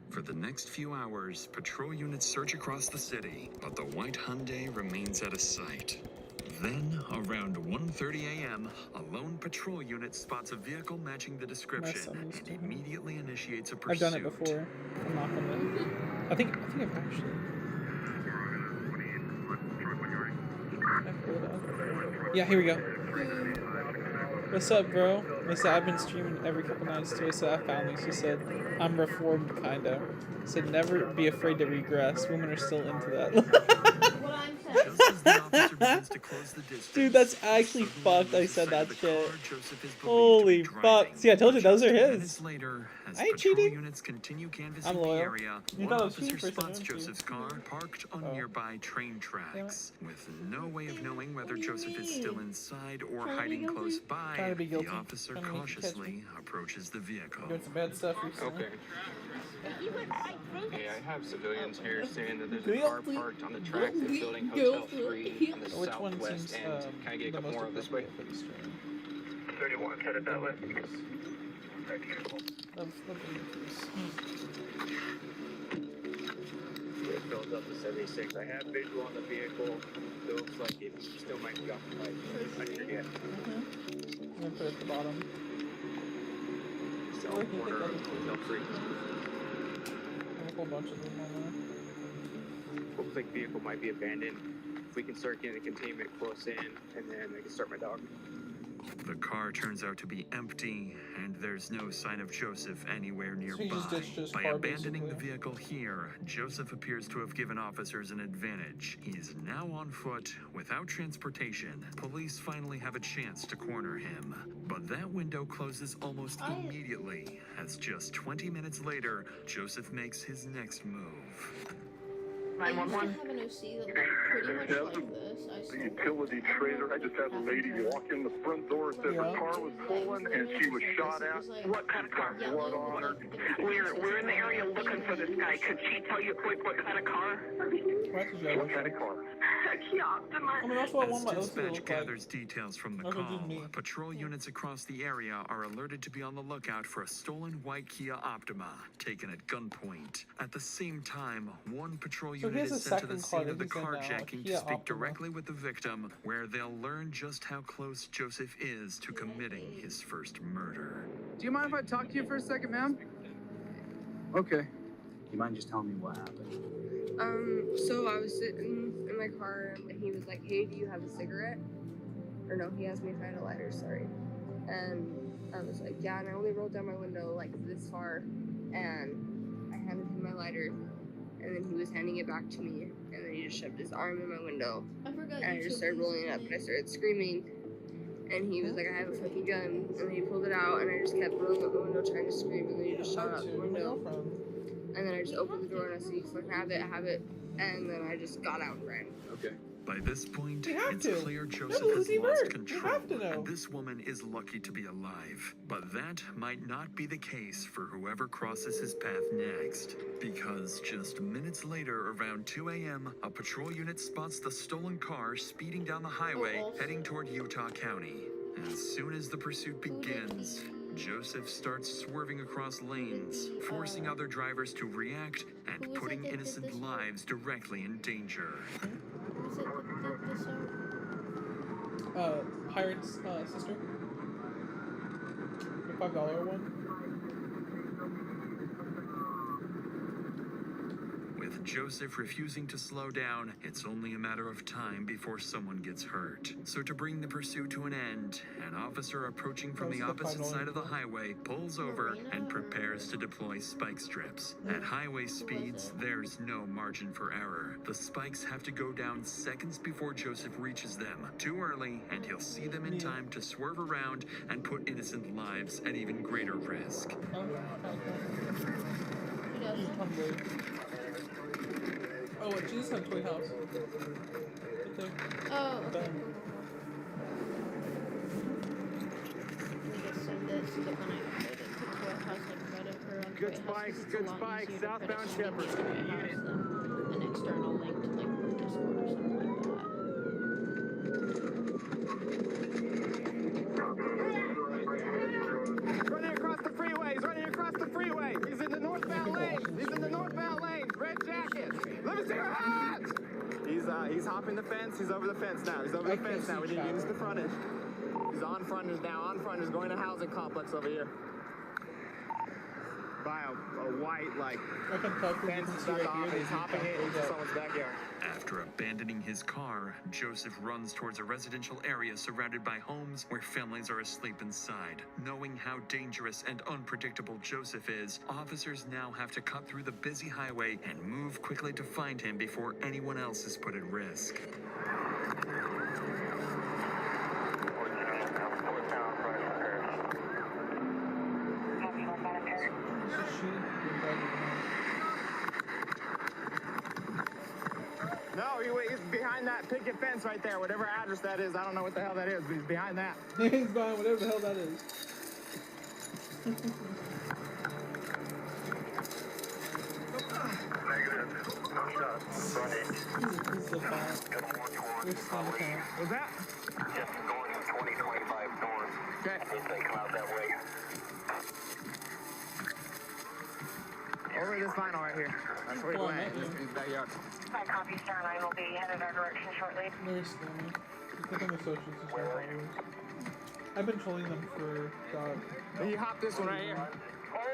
For the next few hours, patrol units search across the city, but the white Hyundai remains out of sight. Then, around 1:30 a.m., a lone patrol unit spots a vehicle matching the description and immediately initiates a pursuit. I've done it before. I'm not gonna. I think I've actually. Yeah, here we go. What's up, bro? They said, I've been streaming every couple nights too. I said, I found these. She said, I'm reformed, kinda. I said, never be afraid to regress. Women are still into that. Dude, that's actually fucked. I said that shit. Holy fuck. See, I told you, those are his. I ain't cheating. I'm loyal. You thought I was cheating for a second, Joseph's car parked on nearby train tracks. With no way of knowing whether Joseph is still inside or hiding close by, the officer cautiously approaches the vehicle. Doing some bad stuff recently. Okay. Yeah, I have civilians here saying that there's a car parked on the tracks of building Hotel 3 on the Which one southwest seems, end. Can I get a couple more of this way? 31, headed that way. It builds up to 76. I have visual on the vehicle. Looks like it still might be occupied. I forget. I'm gonna put it at the bottom. South corner of Hotel 3. A whole bunch of them on Looks like vehicle might be abandoned. If we can start getting the containment close in, and then I can start my dog. The car turns out to be empty, and there's no sign of Joseph anywhere nearby. he just ditched his By car, abandoning the basically. vehicle here, Joseph appears to have given officers an advantage. He's now on foot, without transportation. Police finally have a chance to corner him. But that window closes almost immediately, as just 20 minutes later, Joseph makes his next move. I used to have an OC that looked pretty much like this. I The utility trailer. I just had a lady walk in the front door, said her car was stolen and she was shot at. What kind of car? Blood on her. We're in the area looking for this guy. Could she tell you quick what kind of car? What kind of car? Kia Optima. I mean, that's what I want my As OC to dispatch look like. gathers details from the That's what call, did me. patrol units across the area are alerted to be on the lookout for a stolen white Kia Optima taken at gunpoint. At the same time, one patrol So unit here's is a sent to the second car scene of the that he's in now, a carjacking Kia to speak Optima. directly with the victim, where they'll learn just how close Joseph is to committing his first murder. Do you mind if I talk to you for a second, ma'am? Okay. You mind just telling me what happened? So I was sitting in my car and he was like, hey, do you have a cigarette? Or no, he asked me if I had a lighter, sorry. And I was like, yeah, and I only rolled down my window like this far and I handed him my lighter and then he was handing it back to me and then he just shoved his arm in my window. And I just started rolling it up and I started screaming and he was like, I have a fucking gun, and then he pulled it out and I just kept rolling up the window trying to scream and then he just shot out the window. And then I just opened the door and I said, you fucking have it, and then I just got out and ran. Okay. By this point, it's to. clear Joseph Little has Uzi lost Vert. You have to control, know. and this woman is lucky to be alive. But that might not be the case for whoever crosses his path next, because just minutes later, around 2 a.m., a patrol unit spots the stolen car speeding down the highway, heading toward Utah County. As soon as the pursuit begins, Joseph starts swerving across lanes, forcing other drivers to react and putting innocent lives directly in danger. Pirate's sister. The $5 one. With Joseph refusing to slow down, it's only a matter of time before someone gets hurt. So to bring the pursuit to an end, an officer approaching from the opposite side of the highway pulls over and prepares to deploy spike strips. At highway speeds, there's no margin for error. The spikes have to go down seconds before Joseph reaches them. Too early, and he'll see them in time to swerve around and put innocent lives at even greater risk. Oh, what? Jesus had a toy house. Right there. Oh, okay. Done. Good spikes, southbound Shepherd. An external link to like Discord or something like that. Running across the freeway. He's running across the freeway. He's in the northbound lane. He's in the northbound lane. Red jacket. Let me see your hands. He's hopping the fence. He's over the fence now. He's over the fence now. We need to use the frontage. He's on frontage now. On frontage, going to housing complex over here. by a white, like, I can tell because you fence can is see back right off. here. He's hopping it into someone's backyard. After abandoning his car, Joseph runs towards a residential area surrounded by homes where families are asleep inside. Knowing how dangerous and unpredictable Joseph is, officers now have to cut through the busy highway and move quickly to find him before anyone else is put at risk. No, he's behind that picket fence right there. Whatever address that is, I don't know what the hell that is, but he's behind that. He's behind whatever the hell that is. Was that? Just going 2025 north. Okay. If they come out that way. Over this vinyl right here. That's where he's laying, in his backyard. I copy, Starline will be headed our direction shortly. Very slowly. Click on the socials and start following. I've been trolling them for God. He hopped this one right here.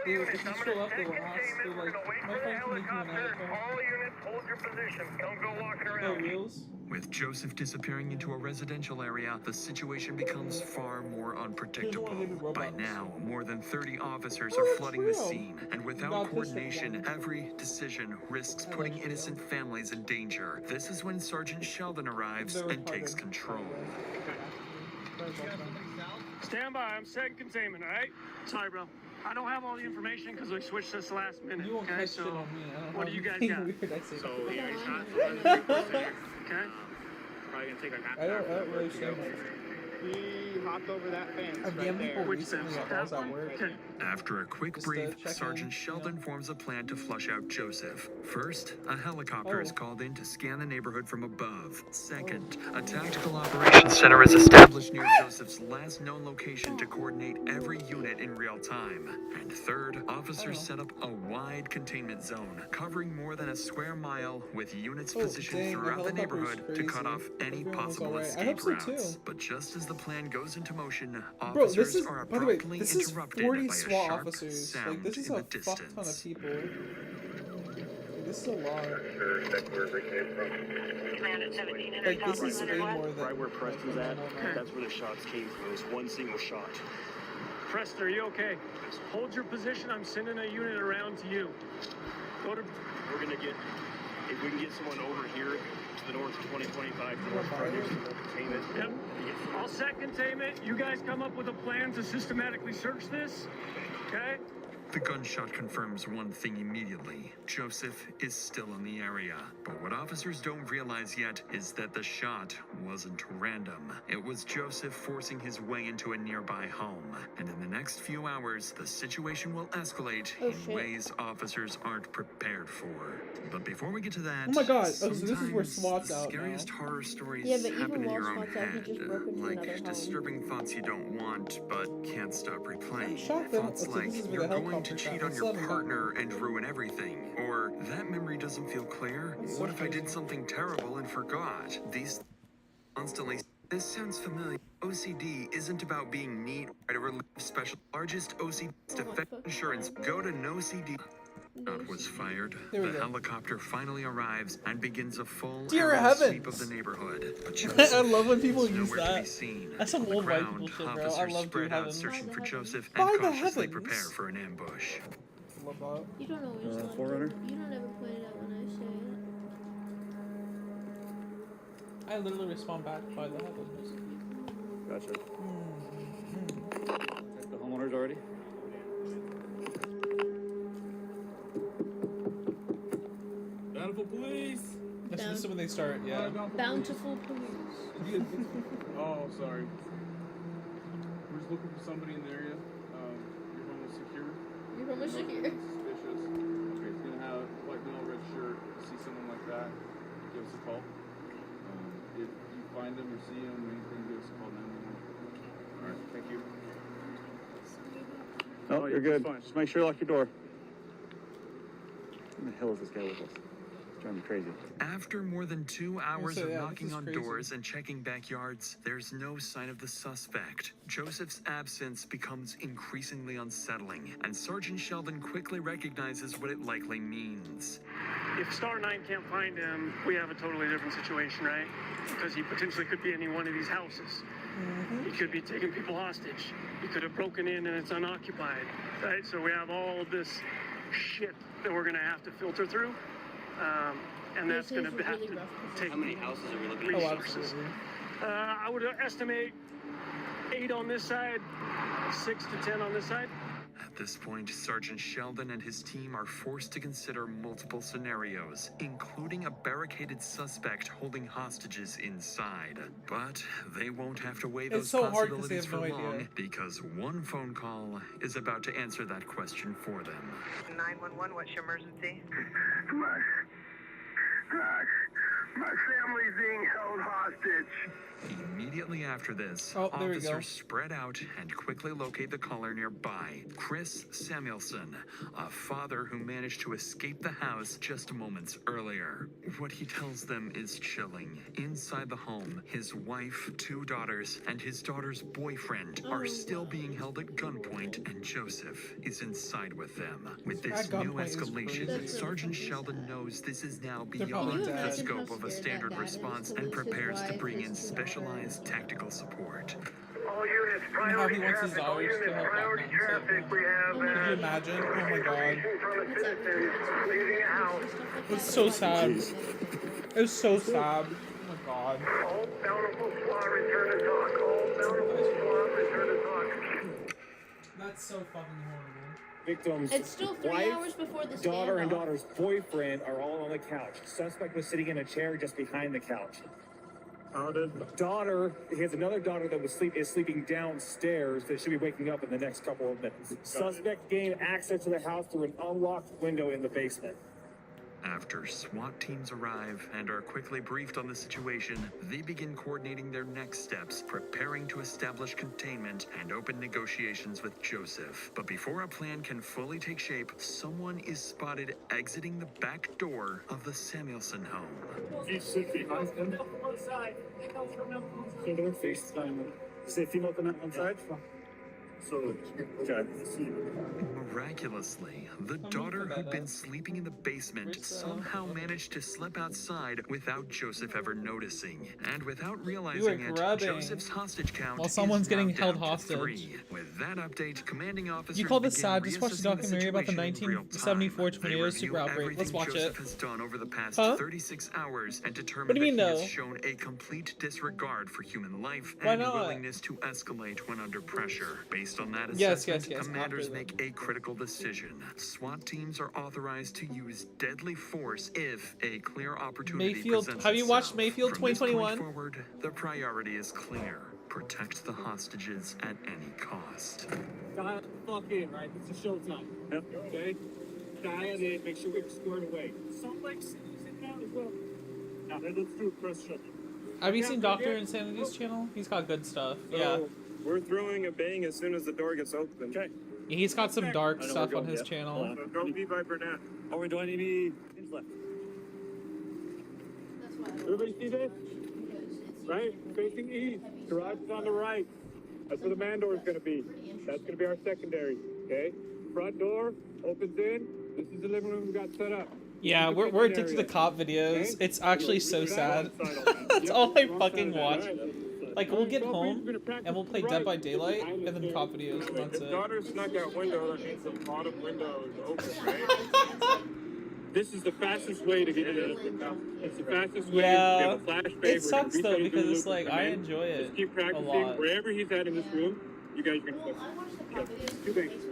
Dude, if you scroll up, they're lost. They're like, my friend's making an avatar. All units, hold your position. Don't go walking The around. wheels. With Joseph disappearing into a residential area, the situation becomes far more unpredictable. By now, more than 30 officers are flooding the scene, and without coordination, every decision risks putting innocent families in danger. This is when Sergeant Sheldon arrives and takes control. Stand by. I'm setting containment, all right? Sorry, bro. I don't have all the information because we switched this last minute. You won't okay, catch so shit on me. I don't what know do you guys anything got? weird I say. So, yeah, he's not Okay. probably gonna take like half I don't really say much. He hopped over that fence I've right gambled there. people recently while I was at work. After a quick Just to brief, check Sergeant in, Sheldon forms a plan to flush out Joseph. First, a helicopter is called in to scan the neighborhood from above. Second, a tactical operations center is established near Joseph's last known location to coordinate every unit in real time. And third, officers set up a wide containment zone, covering more than a square mile, with units positioned dang, the throughout the helicopter's neighborhood to cut crazy. off any Everyone was possible alright. I escape hope so, routes. too. But just as the plan goes into motion, Bro, this officers is, are by the way, abruptly this is interrupted 40 by a SWAT sharp officers. sound Like, this is in a the fuck ton of distance. people. This is a lot. Command at 17 Like, this is way more than... right where Preston's at. That's where the shots came from. It was one single shot. Preston, are you okay? Hold your position. I'm sending a unit around to you. Go to. We're gonna get, if we can get someone over here to the north of 2025 north, right next to the containment. Yep. I'll set containment. You guys come up with a plan to systematically search this. Okay? The gunshot confirms one thing immediately. Joseph is still in the area. But what officers don't realize yet is that the shot wasn't random. It was Joseph forcing his way into a nearby home. And in the next few hours, the situation will escalate in ways officers aren't prepared for. But before we get to that, Oh my god, so this is where sometimes SWAT's the out scariest now. horror stories Yeah, but even happen in while your own SWAT's out, he head. just broke into another Like home. disturbing thoughts you don't want but can't stop replaying. Shocked them. Thoughts So like this is where you're the going helicopter to shot. cheat on Let's your let him go. partner and ruin everything. Or that memory doesn't feel clear. That's What so if I did crazy. something terrible and forgot? These constantly. This sounds familiar. OCD isn't about being neat or relieve special. Largest OCD defense insurance. Go to NoCD. Shot was fired. There we The go. helicopter finally arrives and begins a full Dear arrow heavens. sweep of the neighborhood. But I love when people is use nowhere to be that. seen. That's some On the old white ground, people shit, bro. I officers love Dear spread out Heavens. searching for Joseph By and the cautiously heavens. prepare for an ambush. Love that. You don't always like Forerunner? it. You don't ever point it out when I say it. I literally respond back by the heavens. Gotcha. Check the homeowners already? Bountiful police! This is when they start, yeah. Bountiful police. Oh, sorry. We're just looking for somebody in the area. Your home is secure. Your home is secure. Suspicious. Okay, it's gonna have white male, red shirt. See someone like that, give us a call. If you find them or see them or anything, give us a call 911. Alright, thank you. No, you're good. Just make sure you lock your door. Who the hell is this guy with us? driving me crazy. After more than 2 hours So, of yeah, this knocking is on crazy. doors and checking backyards, there's no sign of the suspect. Joseph's absence becomes increasingly unsettling, and Sergeant Sheldon quickly recognizes what it likely means. If Star 9 can't find him, we have a totally different situation, right? Because he potentially could be in any one of these houses. He could be taking people hostage. He could have broken in and it's unoccupied, right? So we have all of this shit that we're going to have to filter through. And that's going to have to take How many houses are we looking at? resources. I would estimate 8 on this side, 6 to 10 on this side. At this point, Sergeant Sheldon and his team are forced to consider multiple scenarios, including a barricaded suspect holding hostages inside. But they won't have to weigh those It's so hard 'cause they possibilities have for no long, idea. because one phone call is about to answer that question for them. 911, what's your emergency? My family's being held hostage. Immediately after this, Oh, there we go. officers spread out and quickly locate the caller nearby, Chris Samuelson, a father who managed to escape the house just moments earlier. What he tells them is chilling. Inside the home, his wife, 2 daughters, and his daughter's boyfriend are still being held at gunpoint, and Joseph is inside with them. With this At new gunpoint is escalation, crazy. Sergeant Sheldon knows this is now They're probably beyond the dead. scope of a standard response and prepares to bring in specialized tactical support. All units, And how he priority wants his traffic. All daughters to units, help priority out now. traffic. We have Could you imagine? Oh my god. information from a citizen leaving a house. It's so sad. It was so sad. Oh my god. All bountiful SWAT return to talk. All bountiful SWAT return to talk. That's so fucking horrible. Victim's It's still 3 wife, hours before the daughter, and standoff. daughter's boyfriend are all on the couch. Suspect was sitting in a chair just behind the couch. Daughter, he has another daughter that is sleeping downstairs that should be waking up in the next couple of minutes. Suspect gained access to the house through an unlocked window in the basement. After SWAT teams arrive and are quickly briefed on the situation, they begin coordinating their next steps, preparing to establish containment and open negotiations with Joseph. But before a plan can fully take shape, someone is spotted exiting the back door of the Samuelson home. He's sitting behind him. FaceTime. Is it female coming on side? So, okay. Miraculously, the daughter who'd been sleeping in the basement somehow managed to slip outside without Joseph ever noticing. And without realizing it, grubbing Joseph's hostage count while someone's is now getting held down to hostage. 3. With that update, commanding officers You call this began sad? Just watch the reassessing documentary about the situation in real 1974 time. tornado They super review outbreak. Let's everything watch Joseph it. has done over the past Huh? 36 hours and determine What do you mean, that he no? has shown a complete disregard for human life Why and not? willingness to escalate when under pressure. Based on that Yes, assessment, yes, commanders after make a critical decision. SWAT teams are authorized to use deadly force if a clear opportunity Mayfield, presents have you watched itself. Mayfield From this point 2021? forward, the priority is clear. Protect the hostages at any cost. Dial the fuck in, right? It's a showtime. Yep. Okay? Dial in, make sure we're squared away. Salt Lake City's in town as well. Now, let's do a press shot. Have you seen Dr. Insanity's channel? He's got good stuff. So, Yeah. we're throwing a bang as soon as the door gets open. Okay. He's got some dark I know stuff we're on going, his yeah. channel. Don't be Viper now. Oh, we're doing any things left. Everybody see this? Right? Facing east. Garage is on the right. That's where the man door is going to be. That's going to be our secondary. Okay? Front door opens in. This is the living room we got set up. Yeah, we're addicted to cop videos. It's actually so sad. That's all I fucking watch. Like, we'll get home and we'll play Dead by Daylight and then cop videos, and that's If it. daughter snuck out window, that means the bottom window is open, right? This is the fastest way to get into this house. It's the fastest way. We Yeah, have a flashbang. it We're gonna sucks though reset it because through it's the like loop, I and enjoy it just keep a practicing. lot. Wherever he's at in this room, you guys are gonna flip. Two bangs.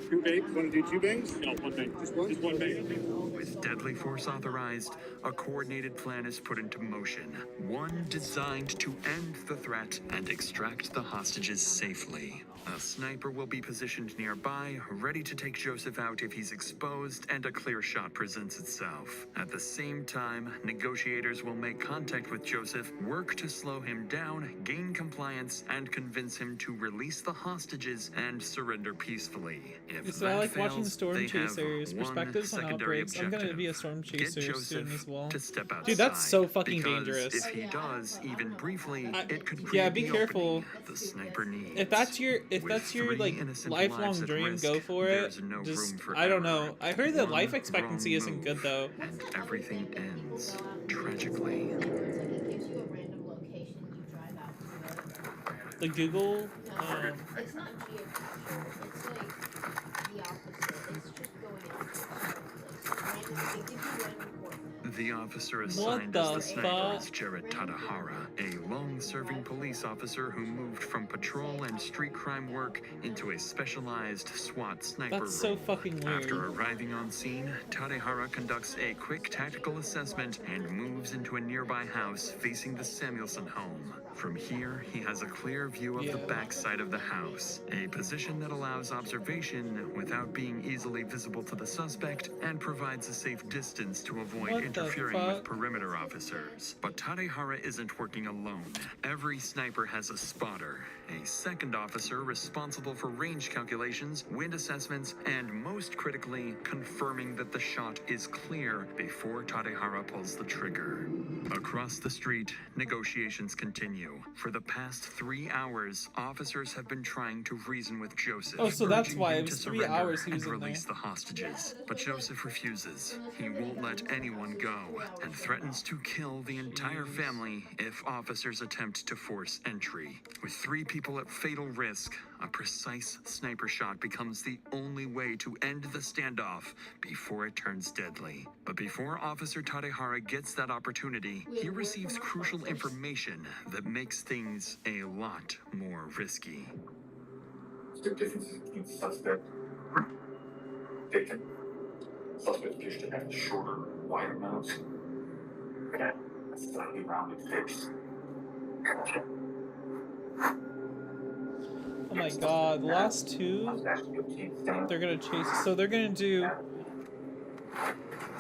Two bangs. Want to do 2 bangs? No, 1 bang. Just one. Just 1 bang. With deadly force authorized, a coordinated plan is put into motion. One designed to end the threat and extract the hostages safely. A sniper will be positioned nearby, ready to take Joseph out if he's exposed and a clear shot presents itself. At the same time, negotiators will make contact with Joseph, work to slow him down, gain compliance, and convince him to release the hostages and surrender peacefully. If It's that like watching the fails, Storm they have Chasers one perspectives on secondary outbreaks. I'm gonna objective. be a storm Get chaser soon Joseph as well. to step outside. Dude, that's so fucking because dangerous. If he does, even briefly, it could create Yeah, be the careful. opening the sniper needs. If that's your With like 3 innocent lifelong lives at dream, risk, go for it. there's no Just room for I don't error. know. I heard that One life expectancy wrong isn't good move, though. And everything ends tragically. The Google. It's not geocaching. It's like the opposite. It's just going into randomly. They give you random coordinates. The officer What assigned the as the sniper is fuck? Jared Tadahara, a long-serving police officer who moved from patrol and street crime work into a specialized SWAT sniper That's so role. fucking weird. After arriving on scene, Tadahara conducts a quick tactical assessment and moves into a nearby house facing the Samuelson home. From here, he has a clear view of the backside of the house, a position that allows observation without being easily visible to the suspect and provides a safe distance to avoid What the interfering fuck? with perimeter officers. But Tadehara isn't working alone. Every sniper has a spotter, a second officer responsible for range calculations, wind assessments, and most critically, confirming that the shot is clear before Tadehara pulls the trigger. Across the street, negotiations continue. For the past 3 hours, officers have been trying to reason with Joseph. Oh, so that's urging why him it was to 3 surrender hours he was and in there. release the hostages. But Joseph refuses. He won't let anyone go and threatens to kill the entire family if officers attempt to force entry. With 3 people at fatal risk, a precise sniper shot becomes the only way to end the standoff before it turns deadly. But before Officer Tadehara gets that opportunity, he receives crucial information that makes things a lot more risky. The difference between suspect victim. Suspect appears to have shorter, wider mouths. A slightly rounded face. Oh my god, the last 2 they're gonna chase. So they're gonna do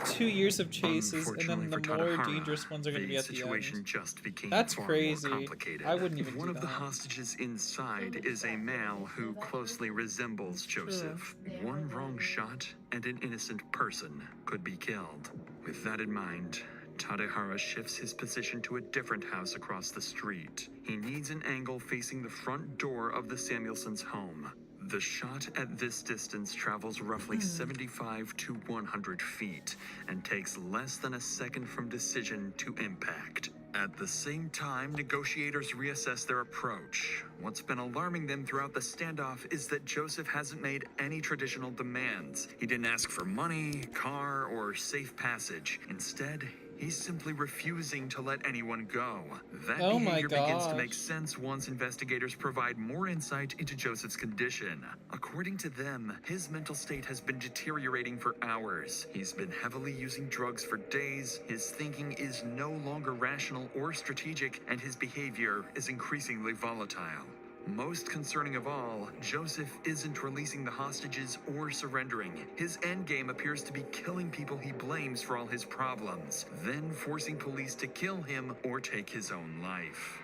2 years of chases, and then the more dangerous ones are gonna be at the situation end. just became That's far crazy. More complicated. I wouldn't even One do of the that. hostages inside is a male who closely resembles Joseph. One wrong shot and an innocent person could be killed. With that in mind, Tadehara shifts his position to a different house across the street. He needs an angle facing the front door of the Samuelsons' home. The shot at this distance travels roughly 75 to 100 feet and takes less than a second from decision to impact. At the same time, negotiators reassess their approach. What's been alarming them throughout the standoff is that Joseph hasn't made any traditional demands. He didn't ask for money, car, or safe passage. Instead, he's simply refusing to let anyone go. That Oh my behavior begins to gosh. make sense once investigators provide more insight into Joseph's condition. According to them, his mental state has been deteriorating for hours. He's been heavily using drugs for days, his thinking is no longer rational or strategic, and his behavior is increasingly volatile. Most concerning of all, Joseph isn't releasing the hostages or surrendering. His endgame appears to be killing people he blames for all his problems, then forcing police to kill him or take his own life.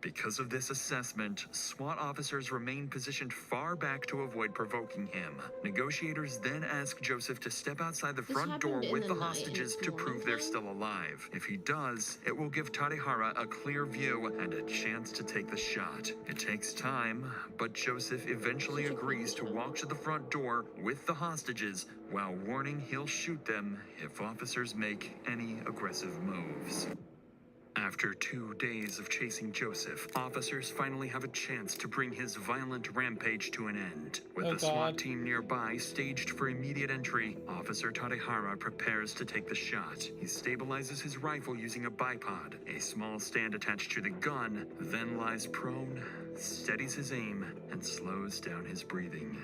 Because of this assessment, SWAT officers remain positioned far back to avoid provoking him. Negotiators then ask Joseph to step outside the front door happened in with the the night, hostages to prove they're still alive. If he does, it will give Tadehara a clear view and a chance to take the shot. It takes time, but Joseph eventually agrees to walk to the front door with the hostages while warning he'll shoot them if officers make any aggressive moves. After 2 days of chasing Joseph, officers finally have a chance to bring his violent rampage to an end. With Oh, the SWAT God. team nearby staged for immediate entry, Officer Tadehara prepares to take the shot. He stabilizes his rifle using a bipod, a small stand attached to the gun, then lies prone, steadies his aim, and slows down his breathing.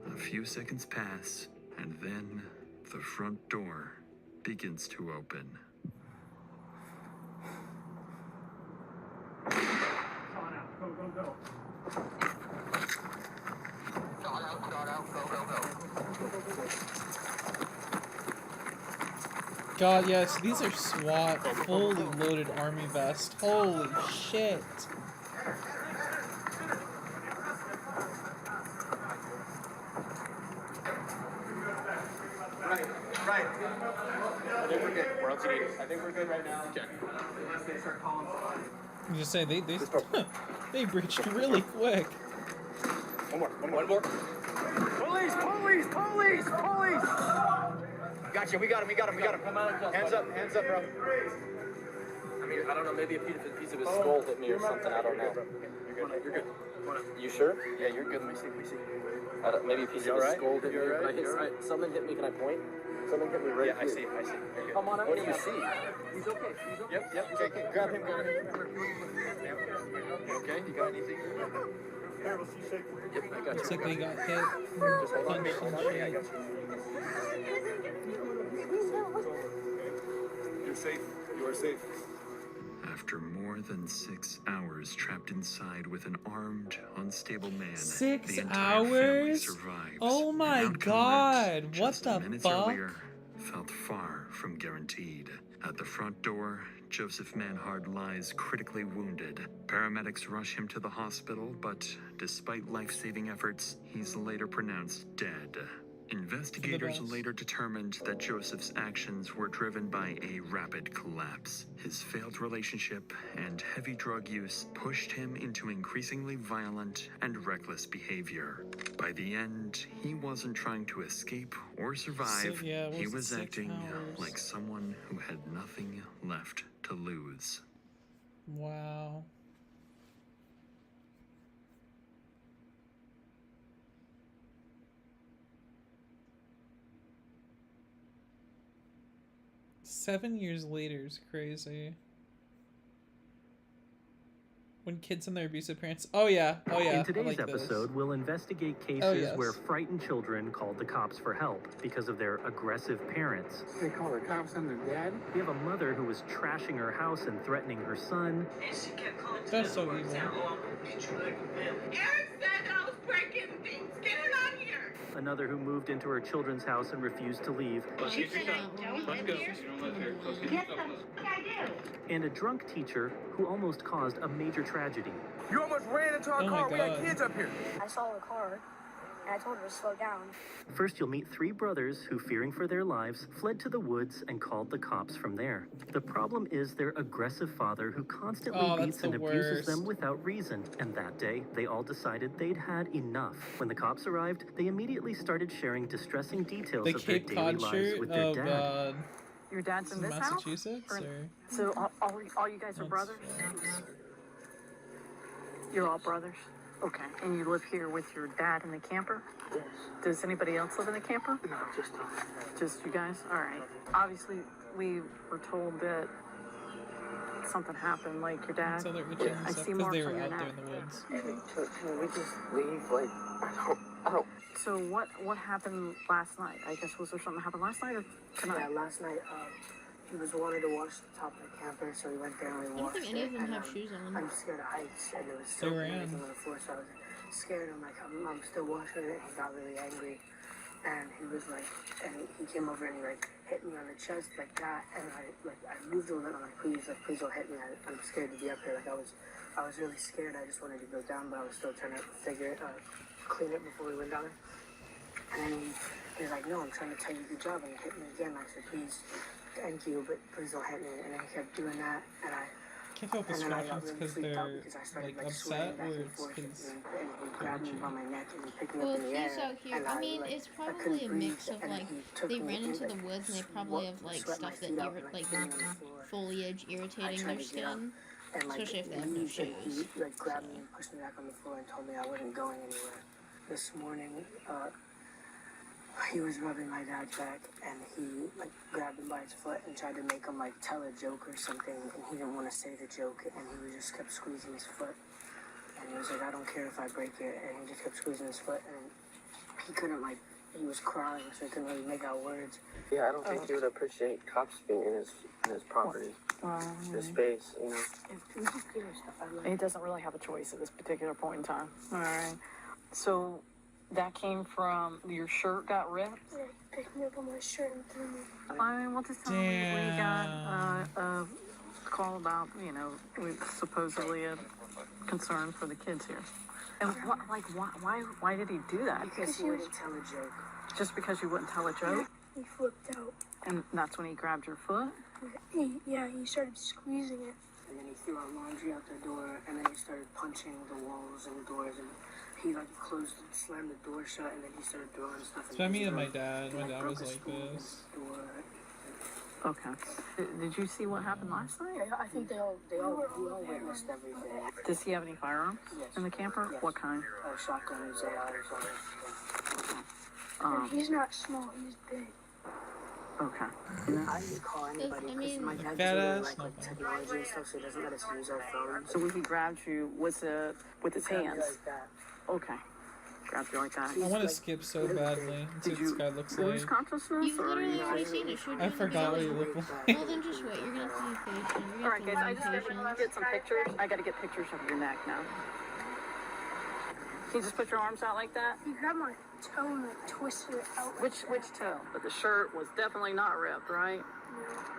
A few seconds pass, and then the front door begins to open. God, yes, these are SWAT, fully loaded army vest. Holy shit. Right. we're good. Where else you need it? I think we're good right now. Okay. Unless they start calling for us. You just say they they breached really quick. One more. Police! Gotcha, we got him. Hands up, bro. I mean, I don't know, maybe a piece of his skull hit me or something, I don't know. You're good. You sure? Yeah, you're good. Let me see. Maybe a piece of his skull hit me. Something hit me, can I point? Something hit me right here. I see. You're good. Come on out. What do you see? He's okay. Yep. Okay, grab him. Okay, you got anything? Yep, I got you. Looks like they got hit. Just hold on to me. I got you. You're safe. You are safe. After more than 6 hours trapped inside with an armed, unstable man, 6 the entire family hours? survives. Oh my An outcome god! that, What just the minutes fuck? earlier, felt far from guaranteed. At the front door, Joseph Manhard lies critically wounded. Paramedics rush him to the hospital, but despite life-saving efforts, he's later pronounced dead. Investigators later determined that Joseph's actions were driven by a rapid collapse. His failed relationship and heavy drug use pushed him into increasingly violent and reckless behavior. By the end, he wasn't trying to escape or survive. He was acting like someone who had nothing left to lose. Wow. Seven years later is crazy. When kids and their abusive parents. Oh yeah. In today's I like episode, we'll investigate cases where frightened children called the cops for help because of their aggressive parents. They call the cops on their dad? We have a mother who was trashing her house and threatening her son. That's so evil. Eric said I was breaking things. Get it out here. Another who moved into her children's house and refused to leave. Let's go. Yes, I do. And a drunk teacher who almost caused a major tragedy. You almost ran into our car. We had kids up here. I saw the car, and I told her to slow down. First, you'll meet three brothers who, fearing for their lives, fled to the woods and called the cops from there. The problem is their aggressive father who constantly beats and abuses them without reason. And that day, they all decided they'd had enough. When the cops arrived, they immediately started sharing distressing details of their daily lives with their dad. God. Your dad's in this Massachusetts, house? or? So all you guys are brothers? You're all brothers? Okay. And you live here with your dad in the camper? Yes. Does anybody else live in the camper? No, just us. Just you guys? All right. Obviously, we were told that something happened, like your dad. So they're witching I stuff see because marks they on were your out there neck. in the woods. Can we just leave? Like, I don't. So what happened last night? I guess was there something that happened last night or tonight? Yeah, last night, he was wanted to wash the top of the camper, so we went there and we I don't washed think any it. of them And, have shoes on. I'm scared of heights, and there was They soap were and in. everything on the floor, so I was scared. I'm like, I'm still washing it. He got really angry, and he was like, and he came over and he like hit me on the chest like that, and I moved a little. I'm like, please don't hit me. I'm scared to be up here. Like I was really scared. I just wanted to go down, but I was still trying to clean it before we went down there. And then he was like, no, I'm trying to tell you good job, and he hit me again. I said, please, thank you, but please don't hit me. And then he kept doing that, and I Can't tell if it's and then I got reactions really because freaked out they're because I started like sweating upset back or and it's forth, because and he grabbed me by my neck and he picked me Well, up in the he's air. out here. And I mean, it's I couldn't probably a mix breathe, of and like he took they me ran and, into the woods and they probably have like sweat my stuff that feet out, like lay on the floor. foliage I irritating tried their to get up, skin, and, especially if they have no leave, and shoes. he grabbed me and pushed me back on the floor and told me I wasn't going anywhere. This morning, he was rubbing my dad's back, and he grabbed him by his foot and tried to make him tell a joke or something, and he didn't want to say the joke, and he just kept squeezing his foot, and he was like, I don't care if I break it, and he just kept squeezing his foot, and he couldn't he was crying, so he couldn't really make out words. Yeah, I don't think he would appreciate cops being in his property, his space, you know. He doesn't really have a choice at this particular point in time. All right. So that came from your shirt got ripped? Yeah, he picked me up on my shirt and threw me. I mean, what does tell me when you got a call about, supposedly a concern for the kids here? And why did he do that? Because he wouldn't tell a joke. Just because you wouldn't tell a joke? he flipped out. And that's when he grabbed your foot? He started squeezing it. And then he threw our laundry out the door, and then he started punching the walls and the doors, and he like slammed the door shut, and then he started throwing stuff. So me and my dad, my dad was like this. Okay. Did you see what happened last night? Yeah, I think we all witnessed everything. Does he have any firearms in the camper? Yes. What kind? Shotguns, ARs, he's not small, he's big. Okay. I didn't call anybody because my dad's Fat really ass, like technology and stuff, so he doesn't let us use our phones. So when he grabbed you, was it with his hands? Like that. Okay. Grabbed you like that. I want to skip so badly. See what this guy looks lose like. consciousness? You've literally already seen it. I forgot what he looked like. Well, then just wait. You're gonna have to be patient. You're Alright, gonna guys, I have just to be patient. get some pictures. I gotta get pictures of your neck now. Can you just put your arms out like that? He grabbed my toe and like twisted it out. Which toe? But the shirt was definitely not ripped, right?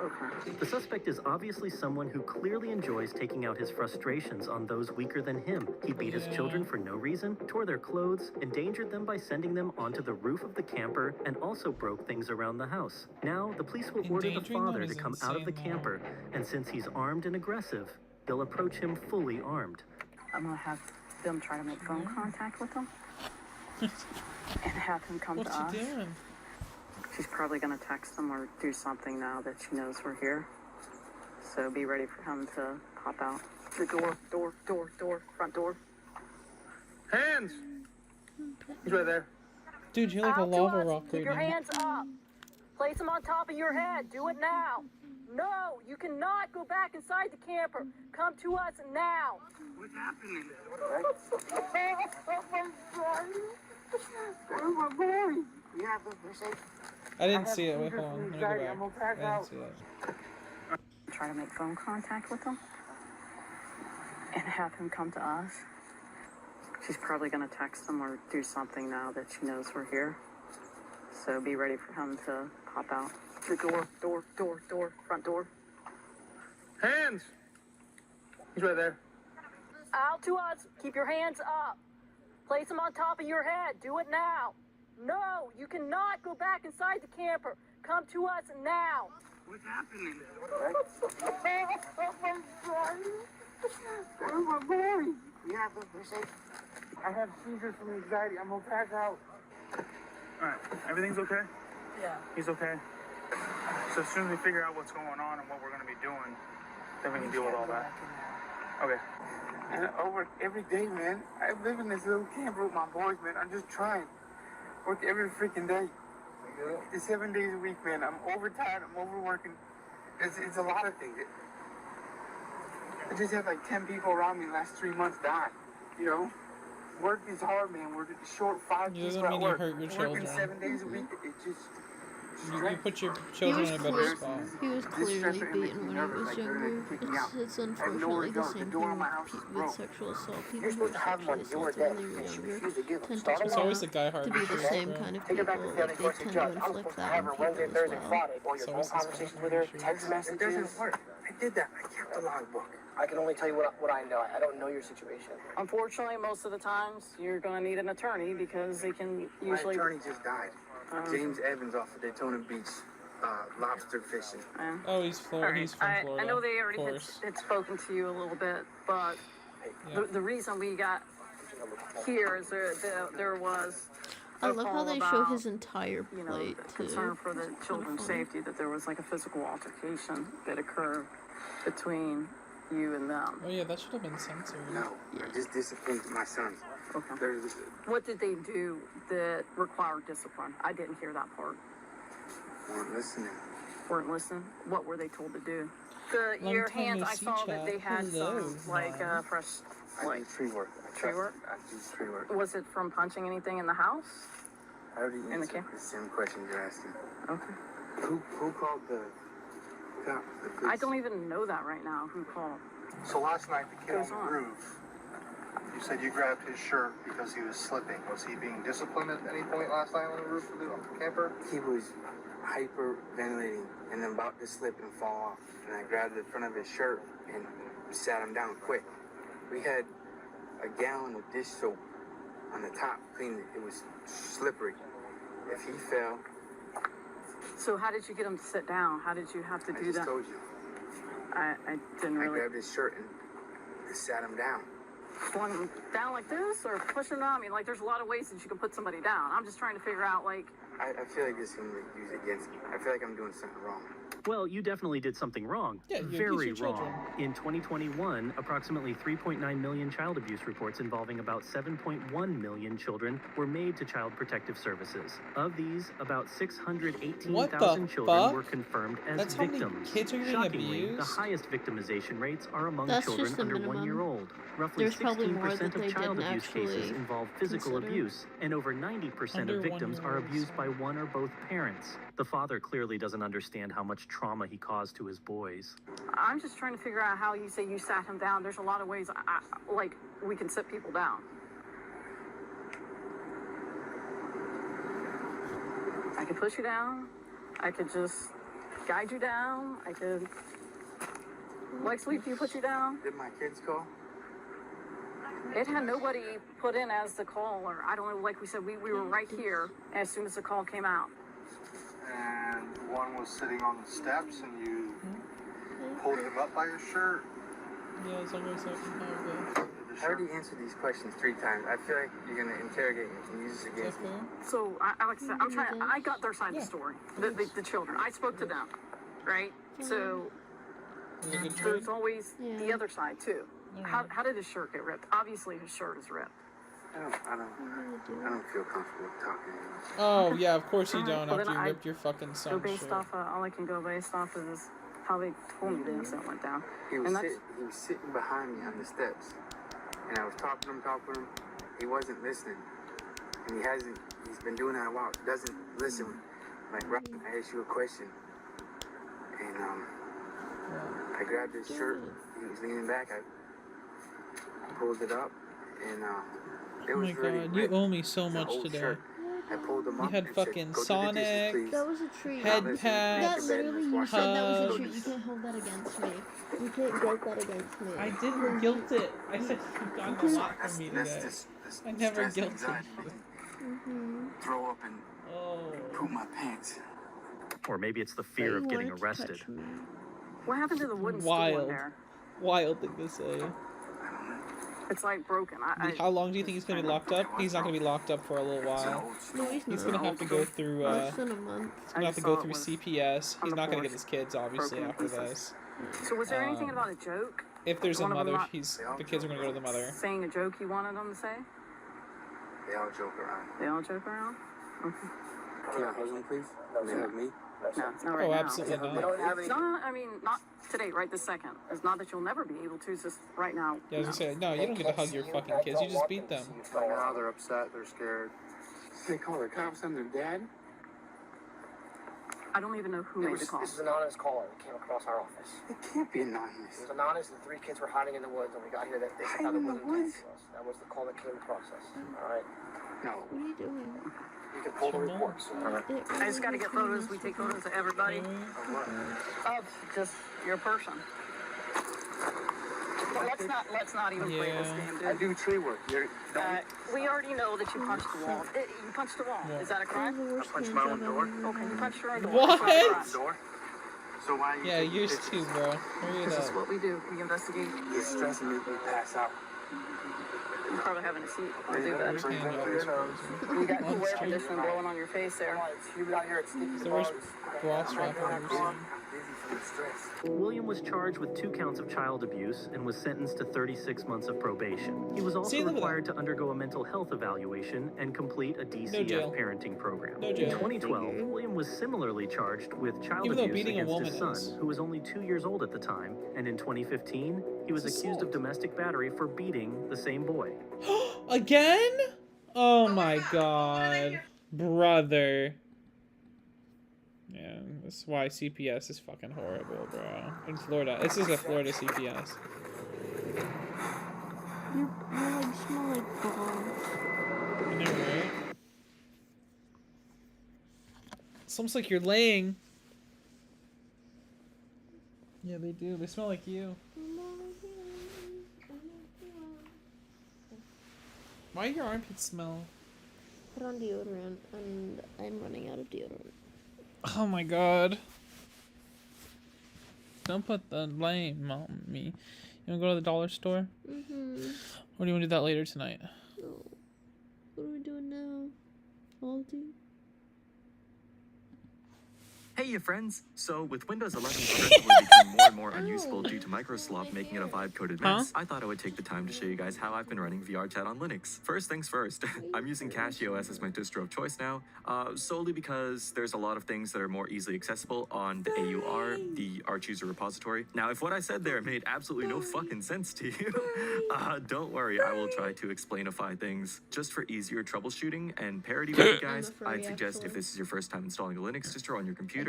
Okay. The suspect is obviously someone who clearly enjoys taking out his frustrations on those weaker than him. He beat his children for no reason, tore their clothes, endangered them by sending them onto the roof of the camper, and also broke things around the house. Now, the police will order the Endangering them father is to come out of the insane, camper, and since he's armed and aggressive, they'll approach him fully armed. I'm gonna have them try to make phone contact with him. And have him come What's to us. he doing? She's probably gonna text him or do something now that she knows we're here. So be ready for him to pop out. The door, front door. Hands! He's right there. Dude, you're like a Out to lava us. rock Keep right your now. hands up. Place them on top of your head. Do it now. No, you cannot go back inside the camper. Come to us now. What's happening? Yeah, we're safe. I didn't see it. Wait, hold on. Let me go back. I didn't see it. Try to make phone contact with him and have him come to us. She's probably going to text him or do something now that she knows we're here. So be ready for him to pop out. The door, front door. Hands! He's right there. Out to us. Keep your hands up. Place them on top of your head. Do it now. No, you cannot go back inside the camper. Come to us now. What's happening? Yeah, we're safe. I have seizures from anxiety. I'm gonna pass out. Alright, everything's okay? Yeah. He's okay? So as soon as we figure out what's going on and what we're gonna be doing, then we can deal with all that. Okay. And over every day, man. I live in this little camper with my boys, man. I'm just trying. Work every freaking day. It's 7 days a week, man. I'm overtired. I'm overworking. It's a lot of things. I just had like 10 people around me the last 3 months die. You know? Work is hard, man. We're short 5 It people doesn't at mean you work. hurt your Working children. 7 days a week, it just... You put your children in a better spot. He was clearly beaten when he was younger. It's unfortunately the same thing with sexual assault. People who are sexually assaulted when they were younger tend to It's always the guy hard to be the same kind of people. Like, they tend to inflict that on people as well. It's always this guy. Text messages. It doesn't work. I did that. I kept the logbook. I can only tell you what I know. I don't know your situation. Unfortunately, most of the times, you're going to need an attorney because they can usually... My attorney just died. James Evans off of Daytona Beach, lobster fishing. Oh, he's from Florida. I know they already had spoken to you a little bit, but the reason we got here is there was... I love how they show his entire plate, too. Concern for the children's safety, that there was like a physical altercation that occurred between you and them. Oh yeah, that should have been censored. No, I just disciplined my sons. Okay. What did they do that required discipline? I didn't hear that part. Weren't listening. Weren't listening? What were they told to do? time Your hands, no I see, saw chat. that they had Hello. some, like, fresh, I do tree work. tree work? I do tree work. Was it from punching anything in the house? I already In the answered camp? the same question you're asking. Okay. Who called the cops? The police? I don't even know that right now. Who called? So last night, the kid on Goes the on. roof, you said you grabbed his shirt because he was slipping. Was he being disciplined at any point last night on the roof of the camper? He was hyperventilating and then about to slip and fall off. And I grabbed the front of his shirt and sat him down quick. We had a gallon of dish soap on the top, cleaned it. It was slippery. If he fell, So how did you get him to sit down? How did you have to do I just that? told you. I didn't I really. grabbed his shirt and sat him down. Flung him down like this or pushing him? I mean, like, there's a lot of ways that you can put somebody down. I'm just trying to figure out, like. I feel like this is going to be used against me. I feel like I'm doing something wrong. Well, you definitely did something wrong. Yeah, you Very abuse your wrong. In 2021, approximately 3.9 million child abuse reports involving about 7.1 million children were made to Child Protective Services. Of these, about 618,000 children fuck? were confirmed as That's how many victims. kids are getting Shockingly, abused? the highest victimization rates are among That's children just the under 1 minimum. year old. Roughly There's probably more 16% that they of child didn't abuse cases actually involve physical consider. abuse, and over 90% Under of victims are 1-year-olds. abused by one or both parents. The father clearly doesn't understand how much trauma he caused to his boys. I'm just trying to figure out how you say you sat him down. There's a lot of ways, like, we can sit people down. I could push you down. I could just guide you down. I could, like, sleep you, put you down. Did my kids call? It had nobody put in as the caller. I don't know, like we said, we were right here as soon as the call came out. And one was sitting on the steps, and you pulled him up by his shirt. Yeah, as long as I can have it. I already answered these questions 3 times. I feel like you're going to interrogate me and use this against me. So, like I said, I'm trying. I got their side of the story. The children. I spoke to them, right? So there's always the other side too. How did his shirt get ripped? Obviously, his shirt is ripped. I don't feel comfortable talking to you. Oh, yeah, of course you Alright, don't well, after then you I ripped your fucking So son's based shirt. off, all I can go based off is how they told me the incident went down. He was, And that's he was sitting behind me on the steps. And I was talking to him. He wasn't listening. And he's been doing that a while. Doesn't listen. Like, Rob, I asked you a question. And, I grabbed his shirt. He was leaning back. I pulled it up. And, it Oh was my really god, you ripped. owe me so It's an much old today. shirt. I pulled him You up had and said, fucking "Go do the dishes, Sonic, please." That was a treat. head That packs, Literally, you said that was a hugs. treat. You can't hold that against me. You can't guilt that against me. I didn't guilt it. I said you've gotten a lot from me That's today. this I never stress, guilted anxiety, you. make me throw up and poop my pants. Or maybe it's the fear of getting arrested. what happened to the wooden stool in Wild. there. Wild thing to say. It's like broken. How long do you think he's gonna be locked up? He's not gonna be locked up for a little while. No, he's He's not. gonna have to go through. Less than a month. He's gonna have to go through CPS. He's not gonna get his kids, obviously, after this. So was there anything Um, about a joke? If there's a One of them mother, not the kids are gonna go to the mother. saying a joke you wanted them to say? They all joke around. They all joke around? Okay. Can I hug him, please? Can they hug me? No, not right Oh, now. absolutely not. It's not, I mean, not today, right this second. It's not that you'll never be able to, it's just right now. Yeah, I was gonna say, no, you don't get to hug your fucking kids. You just beat them. Right now, they're upset. They're scared. They call the cops on their dad? I don't even know who made the call. This is an anonymous caller that came across our office. It can't be anonymous. It was anonymous. The 3 kids were hiding in the woods, and we got here. That they said how the woods were to us. That was the call that came across us. All right. No. What are you doing? You can pull the reports. All right. I just gotta get photos. We take photos of everybody. Of just your person. But let's not even play this game, dude. I do tree work. We already know that you punched the wall. You punched the wall. Is that a crime? I punched my own door. Okay, you punched your own door. What? That's not a crime. So why Yeah, yours too, bro. Hurry it This is up. what we do. We investigate. You're stressing me. You pass out. You're probably having a seat. We'll do that. Breathe in through your nose. You got cool air conditioning blowing on your face there. You out here at Sticky So where's bra strap on your son? William was charged with 2 counts of child abuse and was sentenced to 36 months of probation. He was also See, look at required to undergo a mental health evaluation and complete a DCF jail. parenting program. No In jail. 2012, William was similarly charged with child Even though abuse beating a against woman his son, is. who was only 2 years old at the time, and in 2015, he was It's accused of assault. domestic battery for beating the same boy. Again? Oh my god. Brother. Yeah, that's why CPS is fucking horrible, bro. In Florida. This is a Florida CPS. Your legs smell like balls. I know, right? It's almost like you're laying. Yeah, they do. They smell like you. Why do your armpits smell? Put on deodorant, and I'm running out of deodorant. Oh my god. Don't put the blame on me. You wanna go to the dollar store? Mm-hmm. Or do you wanna do that later tonight? Oh. What are we doing now? Aldi? Hey, you friends! So, with Windows 11 progressively becoming more and more unuseful due to Microsoft making it a vibe-coded mess, I thought I would take the time to show you guys how I've been running VR chat on Linux. First things first, I'm using CashOS as my distro of choice now, solely because there's a lot of things that are more easily accessible on the AUR, the Arch user repository. Now, if what I said there made absolutely no fucking sense to you, don't worry, I will try to explainify things. Just for easier troubleshooting and parity with you guys, I'd suggest if this is your first time installing a Linux distro on your computer,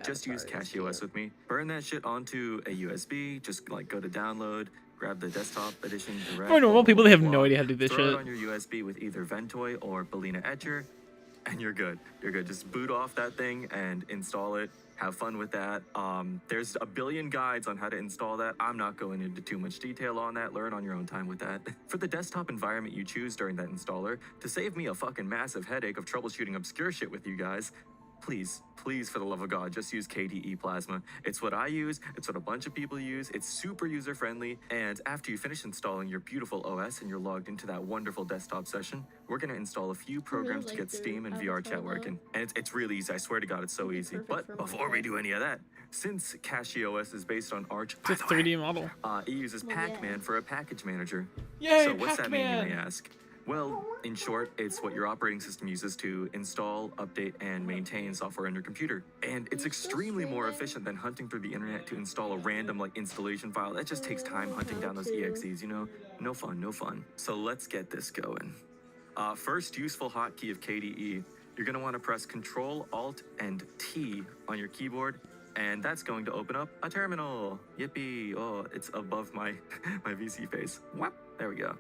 just use CashOS with me. Burn that shit onto a USB, just like go to download, grab the desktop edition direct. For normal people, they have no idea how to do this throw shit. it on your USB with either Ventoy or Balena Etcher, and you're good. You're good. Just boot off that thing and install it. Have fun with that. There's a billion guides on how to install that. I'm not going into too much detail on that. Learn on your own time with that. For the desktop environment you choose during that installer, to save me a fucking massive headache of troubleshooting obscure shit with you guys, please, for the love of God, just use KDE Plasma. It's what I use, it's what a bunch of people use, it's super user-friendly, and after you finish installing your beautiful OS and you're logged into that wonderful desktop session, we're gonna install a few programs to get Steam and VR chat working. And it's really easy, I swear to God, it's so easy. But before we do any of that, since CashOS is based on Arch, It's a 3D model. it uses Pac-Man for a package manager. Yay, so what's that mean, you Pac-Man? may ask? Well, in short, it's what your operating system uses to install, update, and maintain software on your computer. And it's extremely more efficient than hunting through the internet to install a random installation file. That just takes time hunting down those EXEs, you know? No fun, no fun. So let's get this going. First useful hotkey of KDE, you're gonna wanna press Control, Alt, and T on your keyboard, and that's going to open up a terminal. Yippee, oh, it's above my, my VC face. Whap, there we go.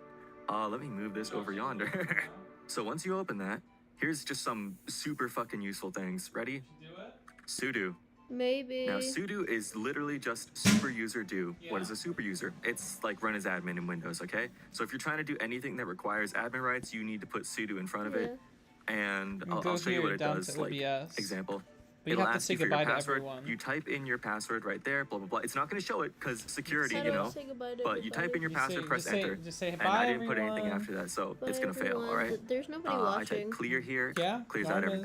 Let me move this over yonder. So once you open that, here's just some super fucking useful things. Ready? Sudo. Maybe. Now, sudo is literally just super user do. What is a super user? It's like run as admin in Windows, okay? So if you're trying to do anything that requires admin rights, you need to put sudo in front of it. And I'll show you what it does, like, example. But you It'll have to ask say you for your goodbye to password. everyone. You type in your password right there, blah, blah, blah. It's not going to show it because security, How you do I know. say goodbye to But you type in your password, press enter. Just say and bye, I didn't put anything everyone. after that, so Bye, it's going to fail, everyone. all right? There's nobody I watching. type clear here, Yeah, clears mine out is. everything.